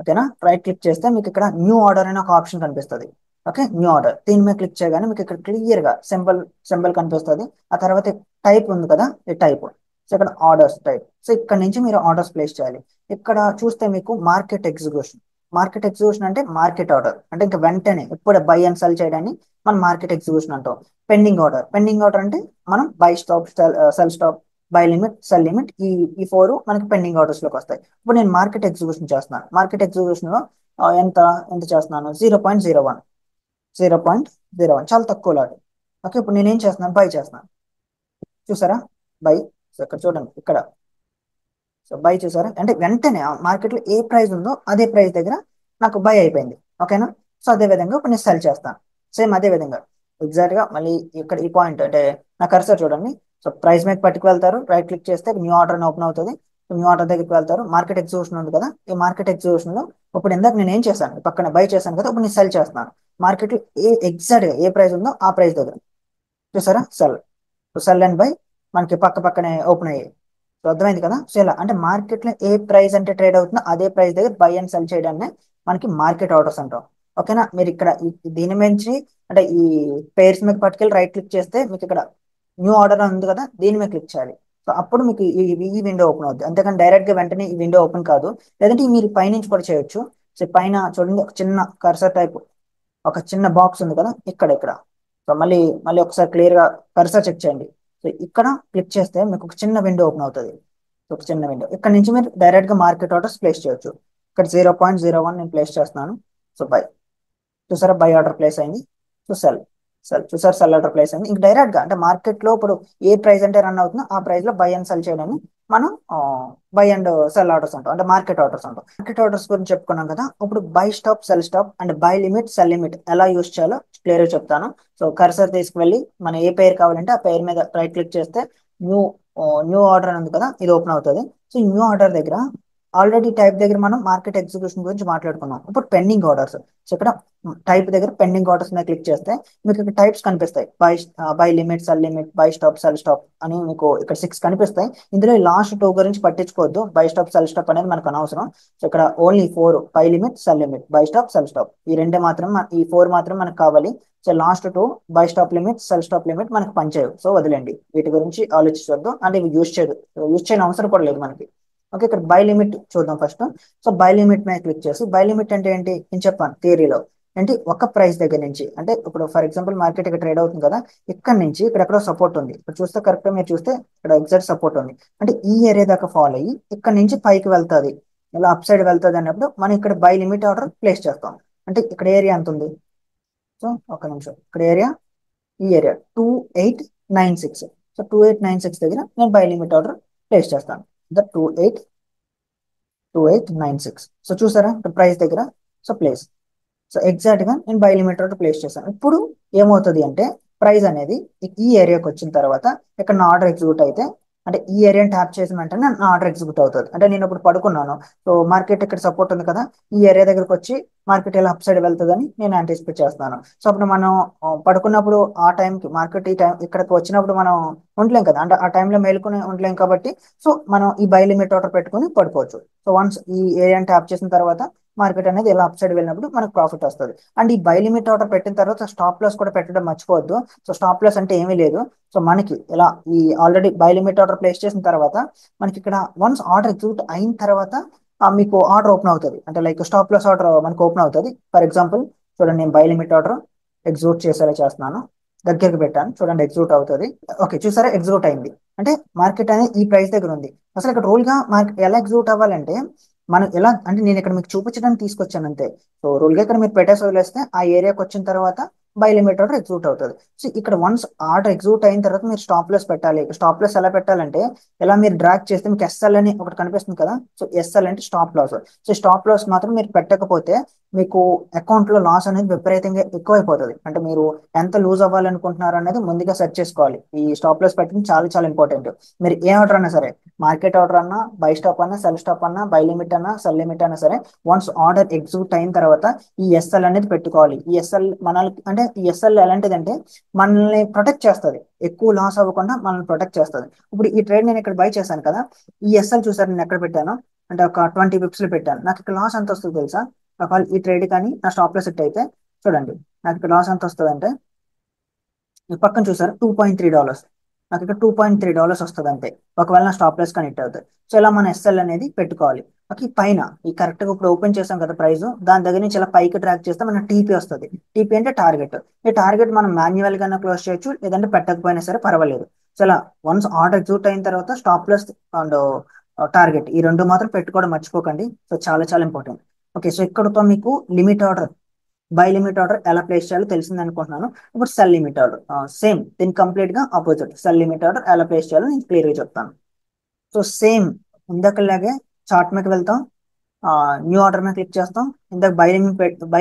ఓకేనా, రైట్ క్లిక్ చేస్తే మీకు ఇక్కడ న్యూ ఆర్డర్ అనే ఒక ఆప్షన్ కనిపిస్తుంది. ఓకే, న్యూ ఆర్డర్ దీని మీద క్లిక్ చేయగానే మీకు ఇక్కడ క్లియర్ గా సింబల్ కనిపిస్తుంది. ఆ తర్వాత టైప్ ఉంది కదా, ఈ టైప్. సో ఇక్కడ ఆర్డర్స్ టైప్. సో ఇక్కడ నుంచి మీరు ఆర్డర్స్ ప్లేస్ చేయాలి. ఇక్కడ చూస్తే మీకు మార్కెట్ ఎగ్జిక్యూషన్ అంటే మార్కెట్ ఆర్డర్, అంటే ఇంకా వెంటనే ఇప్పుడు బై అండ్ సెల్ చేయడాన్ని మనం మార్కెట్ ఎగ్జిక్యూషన్ అంటాం. పెండింగ్ ఆర్డర్ అంటే మనం by stop, cell stop, by limit, cell limit, ఈ ఫోర్ మనకి పెండింగ్ ఆర్డర్స్ లోకి వస్తాయి. ఇప్పుడు నేను మార్కెట్ ఎగ్జిక్యూషన్ చేస్తున్నాను. మార్కెట్ ఎగ్జిక్యూషన్ లో ఎంత ఎంత చేస్తున్నాను, 0.01 చాలా తక్కువ లాట్. ఓకే, ఇప్పుడు నేనేం చేస్తున్నాను, బై చేస్తున్నాను. చూసారా, బై. సో ఇక్కడ చూడండి, ఇక్కడ సో బై చూసారా, అంటే వెంటనే మార్కెట్ లో ఏ ప్రైస్ ఉందో అదే ప్రైస్ దగ్గర నాకు బై అయిపోయింది. ఓకేనా? సో అదే విధంగా ఇప్పుడు నేను సెల్ చేస్తాను. సేమ్ అదే విధంగా ఎగ్జాక్ట్ గా మళ్ళీ ఇక్కడ ఈ పాయింట్ అంటే నా కర్సర్ చూడండి. సో ప్రైస్ మీద పట్టుకు వెళ్తారు, రైట్ క్లిక్ చేస్తే న్యూ ఆర్డర్ అని ఓపెన్ అవుతుంది. న్యూ ఆర్డర్ దగ్గరికి వెళ్తారు, మార్కెట్ ఎగ్జిక్యూషన్ ఉంది కదా, ఈ మార్కెట్ ఎగ్జిక్యూషన్ లో ఇప్పుడు ఇందాక నేను ఏం చేశాను, పక్కన బై చేశాను కదా, ఇప్పుడు నేను సెల్ చేస్తున్నాను. మార్కెట్ లో ఎగ్జాక్ట్ గా ఏ ప్రైస్ ఉందో ఆ ప్రైస్ దగ్గర. చూసారా, సెల్ అండ్ బై మనకి పక్క పక్కనే ఓపెన్ అయ్యాయి. సో అర్థమైంది కదా. సో ఇలా అంటే మార్కెట్ లో ఏ ప్రైస్ అంటే ట్రేడ్ అవుతుందో అదే ప్రైస్ దగ్గర బై అండ్ సెల్ చేయడాన్ని మనకి మార్కెట్ ఆర్డర్స్ అంటాం. ఓకేనా? మీరు ఇక్కడ దీని నుంచి అంటే ఈ పేర్స్ మీద పట్టుకెళ్ళి రైట్ క్లిక్ చేస్తే మీకు ఇక్కడ న్యూ ఆర్డర్ ఉంది కదా, దీని మీద క్లిక్ చేయాలి. సో అప్పుడు మీకు ఈ విండో ఓపెన్ అవుతుంది. అంతేకాని డైరెక్ట్ గా వెంటనే ఈ విండో ఓపెన్ కాదు. లేదంటే మీరు పైనుంచి కూడా చేయొచ్చు. సో పైన చూడండి, ఒక చిన్న కర్సర్ టైప్ ఒక చిన్న బాక్స్ ఉంది కదా, ఇక్కడ. సో మళ్ళీ మళ్ళీ ఒకసారి క్లియర్ గా కర్సర్ చెక్ చేయండి. సో ఇక్కడ క్లిక్ చేస్తే మీకు ఒక చిన్న విండో ఓపెన్ అవుతుంది. సో ఒక చిన్న విండో, ఇక్కడ నుంచి మీరు డైరెక్ట్ గా మార్కెట్ ఆర్డర్స్ ప్లేస్ చేయొచ్చు. ఇక్కడ 0.01 నేను ప్లేస్ చేస్తున్నాను. So by. చూసారా, బై ఆర్డర్ ప్లేస్ అయింది. సో చూసారు, సెల్ ఆర్డర్ ప్లేస్ అయింది. ఇంక డైరెక్ట్ గా అంటే మార్కెట్ లో ఇప్పుడు ఏ ప్రైస్ అంటే రన్ అవుతుందో ఆ ప్రైస్ లో బై అండ్ సెల్ చేయడాన్ని మనం బై అండ్ సెల్ ఆర్డర్స్ అంటాం, అంటే మార్కెట్ ఆర్డర్స్ అంటాం. మార్కెట్ ఆర్డర్స్ గురించి చెప్పుకున్నాం కదా, ఇప్పుడు by stop, cell stop and by limit, cell limit ఎలా యూస్ చేయాలో క్లియర్ గా చెప్తాను. సో కర్సర్ తీసుకువెళ్ళి మన ఏ పేరు కావాలంటే ఆ పేరు మీద రైట్ క్లిక్ చేస్తే న్యూ న్యూ ఆర్డర్ ఉంది కదా, ఇది ఓపెన్ అవుతుంది. సో న్యూ ఆర్డర్ దగ్గర ఆల్రెడీ టైప్ దగ్గర మనం మార్కెట్ ఎగ్జిక్యూషన్ గురించి మాట్లాడుకున్నాం. ఇప్పుడు పెండింగ్ ఆర్డర్స్. సో ఇక్కడ టైప్ దగ్గర పెండింగ్ ఆర్డర్స్ మీద క్లిక్ చేస్తే మీకు ఇక్కడ టైప్స్ కనిపిస్తాయి. By limit, cell limit, by stop, cell stop అని మీకు ఇక్కడ 6 కనిపిస్తాయి. ఇందులో లాస్ట్ 2 గురించి పట్టించుకోవద్దు, బై స్టాప్, సెల్ స్టాప్ అనేది మనకు అనవసరం. సో ఇక్కడ only 4, by limit, cell limit, by stop, cell stop, ఈ రెండే మాత్రం, ఈ 4 మాత్రం మనకు కావాలి. So last 2 by stop limit, cell stop limit మనకు పనిచేయవు. సో వదిలేండి, వీటి గురించి ఆలోచించవద్దు, అంటే ఇవి యూజ్ చేయదు, యూజ్ చేయని అవసరం కూడా లేదు మనకి. ఓకే, ఇక్కడ బై లిమిట్ చూద్దాం ఫస్ట్. సో బై లిమిట్ మీద క్లిక్ చేసి, బై లిమిట్ అంటే ఏంటి నేను చెప్పాను థియరీలో, ఏంటి ఒక ప్రైస్ దగ్గర నుంచి, అంటే ఇప్పుడు ఫర్ ఎగ్జాంపుల్ మార్కెట్ ఇక్కడ ట్రేడ్ అవుతుంది కదా, ఇక్కడ నుంచి ఇక్కడ ఎక్కడో సపోర్ట్ ఉంది, ఇక్కడ చూస్తే కరెక్ట్ మీరు చూస్తే ఇక్కడ ఎగ్జాక్ట్ సపోర్ట్ ఉంది, అంటే ఈ ఏరియా దాకా ఫాలో అయ్యి ఇక్కడ నుంచి పైకి వెళ్తుంది, ఇలా అప్ సైడ్ వెళ్తుంది అన్నప్పుడు మనం ఇక్కడ బై లిమిట్ ఆర్డర్ ప్లేస్ చేస్తాం. అంటే ఇక్కడ ఏరియా ఎంత ఉంది, సో ఒక నిమిషం, ఇక్కడ ఏరియా, ఈ ఏరియా 2896. సో 2896 దగ్గర నేను బై లిమిట్ ఆర్డర్ ప్లేస్ చేస్తాను. 2896. సో చూసారా ఇక్కడ ప్రైస్ దగ్గర, సో ప్లేస్. సో ఎగ్జాక్ట్ గా నేను బై లిమిట్ ఆర్డర్ ప్లేస్ చేశాను. ఇప్పుడు ఏమవుతుంది అంటే ప్రైస్ అనేది ఈ ఏరియాకి వచ్చిన తర్వాత ఇక్కడ నా ఆర్డర్ ఎగ్జిక్యూట్ అయితే, అంటే ఈ ఏరియాని ట్యాప్ చేసిన వెంటనే నా ఆర్డర్ ఎగ్జిక్యూట్ అవుతుంది. అంటే నేను ఇప్పుడు పడుకున్నాను, సో మార్కెట్ ఇక్కడ సపోర్ట్ ఉంది కదా, ఈ ఏరియా దగ్గరకు వచ్చి మార్కెట్ ఎలా అప్ సైడ్ వెళ్తుందని నేను యాంటిసిపేట్ చేస్తున్నాను. సో అప్పుడు మనం పడుకున్నప్పుడు ఆ టైంకి మార్కెట్ ఈ టైం ఇక్కడికి వచ్చినప్పుడు మనం ఉండలేం కదా, అంటే ఆ టైంలో మేలుకుని ఉండలేం కాబట్టి, సో మనం ఈ బై లిమిట్ ఆర్డర్ పెట్టుకుని పడుకోవచ్చు. సో వన్స్ ఈ ఏరియాని ట్యాప్ చేసిన తర్వాత మార్కెట్ అనేది ఇలా అప్ సైడ్ వెళ్ళినప్పుడు మనకు ప్రాఫిట్ వస్తుంది. అండ్ ఈ బై లిమిట్ ఆర్డర్ పెట్టిన తర్వాత స్టాప్ లాస్ కూడా పెట్టడం మర్చిపోవద్దు. సో స్టాప్ లాస్ అంటే ఏమీ లేదు, సో మనకి ఇలా ఈ already by limit order place చేసిన తర్వాత మనకి ఇక్కడ వన్స్ ఆర్డర్ ఎగ్జిక్యూట్ అయిన తర్వాత మీకు ఆర్డర్ ఓపెన్ అవుతుంది, అంటే లైక్ స్టాప్ లాస్ ఆర్డర్ మనకు ఓపెన్ అవుతుంది. ఫర్ ఎగ్జాంపుల్ చూడండి, నేను బై లిమిట్ ఆర్డర్ ఎగ్జిక్యూట్ చేసేలా చేస్తున్నాను, దగ్గరికి పెట్టాను చూడండి ఎగ్జిక్యూట్ అవుతుంది. ఓకే చూసారా ఎగ్జిక్యూట్ అయింది, అంటే మార్కెట్ అనేది ఈ ప్రైస్ దగ్గర ఉంది. అసలు ఇక్కడ రూల్ గా మార్కెట్ ఎలా ఎగ్జిక్యూట్ అవ్వాలంటే, మనం ఎలా అంటే నేను ఇక్కడ మీకు చూపించడానికి తీసుకొచ్చాను అంతే. సో రూల్ గా ఇక్కడ మీరు పెట్టేసి వదిలేస్తే ఆ ఏరియాకి వచ్చిన తర్వాత బై లిమిట్ ఆర్డర్ ఎగ్జిక్యూట్ అవుతుంది. సో ఇక్కడ వన్స్ ఆర్డర్ ఎగ్జిక్యూట్ అయిన తర్వాత మీరు స్టాప్ లాస్ పెట్టాలి. స్టాప్ లాస్ ఎలా పెట్టాలంటే, ఎలా మీరు డ్రాగ్ చేస్తే మీకు ఎస్ఎల్ అని ఒకటి కనిపిస్తుంది కదా, సో ఎస్ఎల్ అంటే stop loss. So stop loss మాత్రం మీరు పెట్టకపోతే మీకు అకౌంట్ లో లాస్ అనేది విపరీతంగా ఎక్కువైపోతుంది. అంటే మీరు ఎంత లూజ్ అవ్వాలనుకుంటున్నారు అనేది ముందుగా సెట్ చేసుకోవాలి. ఈ స్టాప్ లాస్ పెట్టడం చాలా చాలా ఇంపార్టెంట్. మీరు ఏ ఆర్డర్ అన్నా సరే, మార్కెట్ ఆర్డర్ అన్నా, బై స్టాప్ అన్నా, సెల్ స్టాప్ అన్నా, బై లిమిట్ అన్నా, సెల్ లిమిట్ అన్నా సరే, వన్స్ ఆర్డర్ ఎగ్జిక్యూట్ అయిన తర్వాత ఈ ఎస్ఎల్ అనేది పెట్టుకోవాలి. ఈ ఎస్ఎల్ మనల్ని అంటే ఈ ఎస్ఎల్ ఎలాంటిదంటే మనల్ని ప్రొటెక్ట్ చేస్తుంది, ఎక్కువ లాస్ అవ్వకుండా మనల్ని ప్రొటెక్ట్ చేస్తుంది. ఇప్పుడు ఈ ట్రేడ్ నేను ఇక్కడ బై చేశాను కదా, ఈ ఎస్ఎల్ చూసారు నేను ఎక్కడ పెట్టాను అంటే ఒక 20 పిప్స్ లో పెట్టాను. నాకు ఇక్కడ లాస్ ఎంత వస్తుంది తెలుసా, ఒకవేళ ఈ ట్రేడ్ కానీ నా స్టాప్ లాస్ సెట్ అయితే చూడండి నాకు ఇక్కడ లాస్ ఎంత వస్తుంది అంటే, ఈ పక్కన చూసారు $2.3, నాకు ఇక్కడ $2.3 వస్తుంది అంతే, ఒకవేళ నా స్టాప్ లాస్ కనెక్ట్ అవుతుంది. సో ఇలా మన ఎస్ఎల్ అనేది పెట్టుకోవాలి. ఓకే పైన ఈ కరెక్ట్ గా ఇప్పుడు ఓపెన్ చేసాం కదా ప్రైస్, దాని దగ్గర నుంచి ఇలా పైకి ట్రాక్ చేస్తే మన టీపీ వస్తుంది. టీపీ అంటే టార్గెట్. ఈ టార్గెట్ మనం మాన్యువల్ గానే క్లోజ్ చేయొచ్చు, లేదంటే పెట్టకపోయినా సరే పర్వాలేదు. సో ఇలా వన్స్ ఆర్డర్ ఎగ్జిక్యూట్ అయిన తర్వాత స్టాప్ లాస్ అండ్ టార్గెట్ ఈ రెండు మాత్రం పెట్టుకోవడం మర్చిపోకండి. సో చాలా చాలా ఇంపార్టెంట్. ఓకే సో ఇక్కడతో మీకు limit order, by limit order ఎలా ప్లేస్ చేయాలో తెలిసింది అనుకుంటున్నాను. ఇప్పుడు సెల్ లిమిట్ ఆర్డర్ సేమ్ దీని కంప్లీట్ గా ఆపోజిట్. సెల్ లిమిట్ ఆర్డర్ ఎలా ప్లేస్ చేయాలో నేను క్లియర్ గా చెప్తాను. సో సేమ్ ఇందాకలాగే చార్ట్ మీద వెళ్తాం, న్యూ ఆర్డర్ మీద క్లిక్ చేస్తాం. ఇందాక బై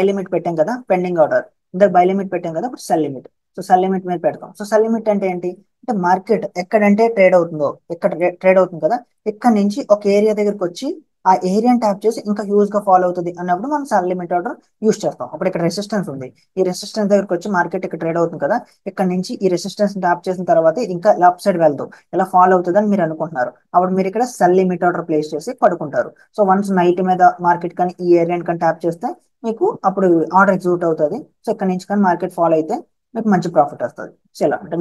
లిమిట్ పెట్టాం కదా, పెండింగ్ ఆర్డర్, ఇందాక బై లిమిట్ పెట్టాం కదా, ఇప్పుడు cell limit. So cell limit మీద పెడతాం. సో సెల్ లిమిట్ అంటే ఏంటి అంటే మార్కెట్ ఎక్కడంటే ట్రేడ్ అవుతుందో, ఎక్కడ ట్రేడ్ అవుతుంది కదా, ఇక్కడ నుంచి ఒక ఏరియా దగ్గరికి వచ్చి ఆ ఏరియాని ట్యాప్ చేసి ఇంకా హ్యూజ్ గా ఫాలో అవుతుంది అన్నప్పుడు మనం సెల్ లిమిట్ ఆర్డర్ యూస్ చేస్తాం. అప్పుడు ఇక్కడ రెసిస్టెన్స్ ఉంది, ఈ రెసిస్టెన్స్ దగ్గరికి వచ్చి మార్కెట్ ఇక్కడ ట్రేడ్ అవుతుంది కదా, ఇక్కడ నుంచి ఈ రెసిస్టెన్స్ ట్యాప్ చేసిన తర్వాత ఇది ఇంకా లెఫ్ట్ సైడ్ వెళ్తూ ఇలా ఫాలో అవుతుంది అని మీరు అనుకుంటున్నారు. అప్పుడు మీరు ఇక్కడ సెల్ లిమిట్ ఆర్డర్ ప్లేస్ చేసి పడుకుంటారు. సో వన్స్ నైట్ మీద మార్కెట్ కానీ ఈ ఏరియాని కానీ ట్యాప్ చేస్తే మీకు అప్పుడు ఆర్డర్ ఎగ్జిక్యూట్ అవుతుంది. సో ఇక్కడ నుంచి కానీ మార్కెట్ ఫాలో అయితే మీకు మంచి ప్రాఫిట్ వస్తుంది. సో ఇలా అంటే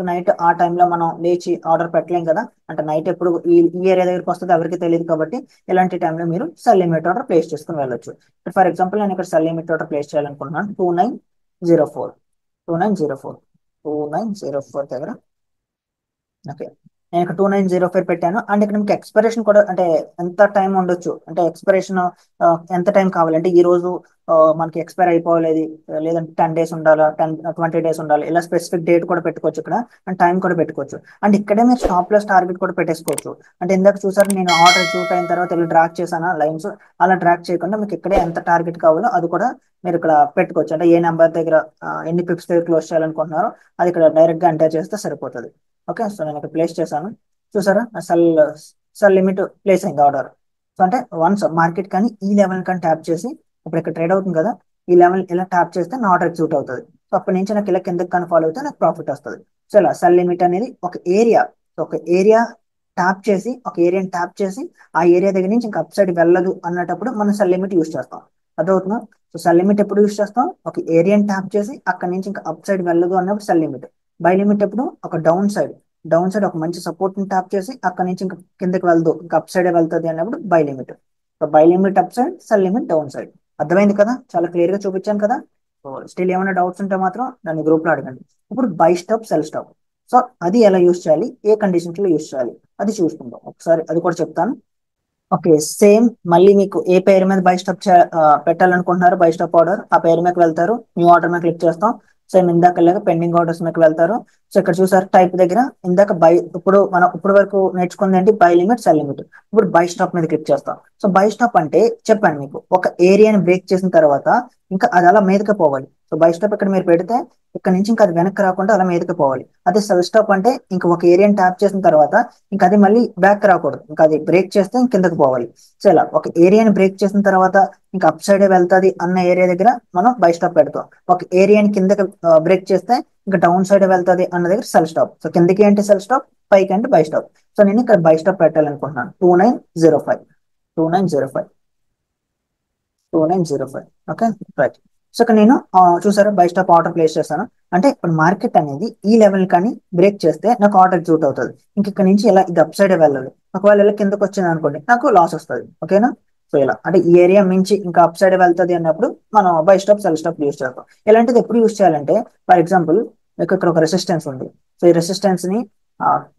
నైట్ ఆ టైంలో మనం లేచి ఆర్డర్ పెట్టలేం కదా, అంటే నైట్ ఎప్పుడు ఈ ఏరియా దగ్గరికి వస్తుంది ఎవరికి తెలియదు కాబట్టి ఇలాంటి టైంలో మీరు సెల్ లిమిట్ ఆర్డర్ ప్లేస్ చేసుకుని వెళ్ళొచ్చు. ఫర్ ఎగ్జాంపుల్ నేను ఇక్కడ సెల్ లిమిట్ ఆర్డర్ ప్లేస్ చేయాలనుకుంటున్నాను 2904, 2904, 2904 దగ్గర. ఓకే నేను ఇక్కడ 2904 పెట్టాను. అండ్ ఇక్కడ మీకు ఎక్స్పైరేషన్ కూడా అంటే ఎంత టైం ఉండొచ్చు, అంటే ఎక్స్పైరేషన్ ఎంత టైం కావాలంటే ఈ రోజు మనకి ఎక్స్పైర్ అయిపోలేదు, లేదంటే 10 days ఉండాలా, 20 days ఉండాలి, ఇలా స్పెసిఫిక్ డేట్ కూడా పెట్టుకోవచ్చు ఇక్కడ, అండ్ టైం కూడా పెట్టుకోవచ్చు. అండ్ ఇక్కడే మీరు స్టాప్ లాస్ టార్గెట్ కూడా పెట్టేసుకోవచ్చు. అంటే ఇందాక చూసారు నేను ఆర్డర్ షూట్ అయిన తర్వాత ఇలా డ్రాక్ చేశాను లైన్స్, అలా డ్రాక్ చేయకుండా మీకు ఇక్కడే ఎంత టార్గెట్ కావాలో అది కూడా మీరు ఇక్కడ పెట్టుకోవచ్చు. అంటే ఏ నెంబర్ దగ్గర ఎన్ని పిప్స్ దగ్గర క్లోజ్ చేయాలనుకుంటున్నారో అది ఇక్కడ డైరెక్ట్ గా ఎంటర్ చేస్తే సరిపోతుంది. ఓకే సో నేను ఇక్కడ ప్లేస్ చేశాను, చూసారా సెల్ సెల్ లిమిట్ ప్లేస్ అయింది ఆర్డర్. సో అంటే వన్స్ మార్కెట్ కానీ ఈ లెవెల్ కానీ ట్యాప్ చేసి, ఇప్పుడు ఇక్కడ ట్రేడ్ అవుతుంది కదా, ఈ లెవెల్ ఇలా ట్యాప్ చేస్తే నా ఆర్డర్ ఎగ్జిక్యూట్ అవుతుంది. సో అప్పటి నుంచి నాకు ఇలా కిందకి కానీ ఫాలో అయితే నాకు ప్రాఫిట్ వస్తుంది. సో ఇలా సెల్ లిమిట్ అనేది ఒక ఏరియా ట్యాప్ చేసి, ఒక ఏరియాని ట్యాప్ చేసి ఆ ఏరియా దగ్గర నుంచి ఇంకా అప్ సైడ్ వెళ్ళదు అన్నటప్పుడు మనం సెల్ లిమిట్ యూస్ చేస్తాం. అదవుతుందా? సో సెల్ లిమిట్ ఎప్పుడు యూస్ చేస్తాం, ఒక ఏరియాని ట్యాప్ చేసి అక్కడ నుంచి ఇంకా అప్ సైడ్ వెళ్ళదు అన్నప్పుడు సెల్ లిమిట్. బై లిమిట్ ఎప్పుడు ఒక డౌన్ సైడ్, డౌన్ సైడ్ ఒక మంచి సపోర్ట్ ని ట్యాప్ చేసి అక్కడ నుంచి ఇంకా కిందకి వెళ్దు ఇంకా అప్ సైడ్ వెళ్తుంది అన్నప్పుడు by limit. So buy limit up side, cell limit down side. అర్థమైంది కదా, చాలా క్లియర్ గా చూపించాను కదా. సో స్టిల్ ఏమైనా డౌట్స్ ఉంటే మాత్రం నన్ను గ్రూప్ లో అడగండి. ఇప్పుడు by stop, cell stop. So అది ఎలా యూస్ చేయాలి, ఏ కండిషన్స్ లో యూస్ చేయాలి అది చూసుకుందాం ఒకసారి, అది కూడా చెప్తాను. ఓకే, సేమ్ మళ్ళీ మీకు ఏ పేరు మీద బై స్టాప్ పెట్టాలనుకుంటున్నారు, బై స్టాప్ ఆర్డర్ ఆ పేరు మీద వెళ్తారు, న్యూ ఆర్డర్ మీద క్లిక్ చేస్తాం. సేమ్ ఇందాక పెండింగ్ ఆర్డర్స్ మీద వెళ్తారు. సో ఇక్కడ చూసారు టైప్ దగ్గర ఇందాక బై, ఇప్పుడు మనం ఇప్పుడు వరకు నేర్చుకుంది ఏంటి, బై లిమిట్, సెల్ లిమిట్. ఇప్పుడు బై స్టాప్ మీద క్లిక్ చేస్తాం. సో బై స్టాప్ అంటే చెప్పాను మీకు, ఒక ఏరియాని బ్రేక్ చేసిన తర్వాత ఇంకా అది అలా మీదకే పోవాలి. సో బై స్టాప్ ఇక్కడ మీరు పెడితే ఇక్కడ నుంచి ఇంకా అది వెనక్కి రాకుండా అలా మీదకి పోవాలి. అదే సెల్ స్టాప్ అంటే ఇంకా ఒక ఏరియాని ట్యాప్ చేసిన తర్వాత ఇంకా అది మళ్ళీ బ్యాక్ రాకూడదు, ఇంకా అది బ్రేక్ చేస్తే ఇంక కిందకి పోవాలి. సో ఇలా ఒక ఏరియాని బ్రేక్ చేసిన తర్వాత ఇంకా అప్ సైడ్ వెళ్తాది అన్న ఏరియా దగ్గర మనం బై స్టాప్ పెడతాం. ఒక ఏరియాని కిందకి బ్రేక్ చేస్తే ఇంకా డౌన్ సైడ్ వెళ్తాది అన్న దగ్గర సెల్ స్టాప్. సో కిందకి అంటే సెల్ స్టాప్, పైకి అంటే బై స్టాప్. సో నేను ఇక్కడ బై స్టాప్ పెట్టాలనుకుంటున్నాను 2905, 2905, 2905. Okay, right. సో ఇక్కడ నేను చూసారా బై స్టాప్ ఆర్డర్ ప్లేస్ చేస్తాను. అంటే ఇప్పుడు మార్కెట్ అనేది ఈ లెవెల్ కానీ బ్రేక్ చేస్తే నాకు ఆర్డర్ ఎగ్జిక్యూట్ అవుతుంది. ఇంక ఇక్కడ నుంచి ఇలా ఇది అప్ సైడ్ వెళ్ళాలి. ఒకవేళ ఇలా కిందకి వచ్చింది అనుకోండి నాకు లాస్ వస్తుంది. ఓకేనా. సో ఇలా అంటే ఈ ఏరియా మించి ఇంకా అప్ సైడ్ వెళ్తుంది అన్నప్పుడు మనం by stop, cell stop use చేస్తాం. ఇలాంటిది ఎప్పుడు యూస్ చేయాలంటే, ఫర్ ఎగ్జాంపుల్ మీకు ఇక్కడ ఒక రెసిస్టెన్స్ ఉంది. సో ఈ రెసిస్టెన్స్ ని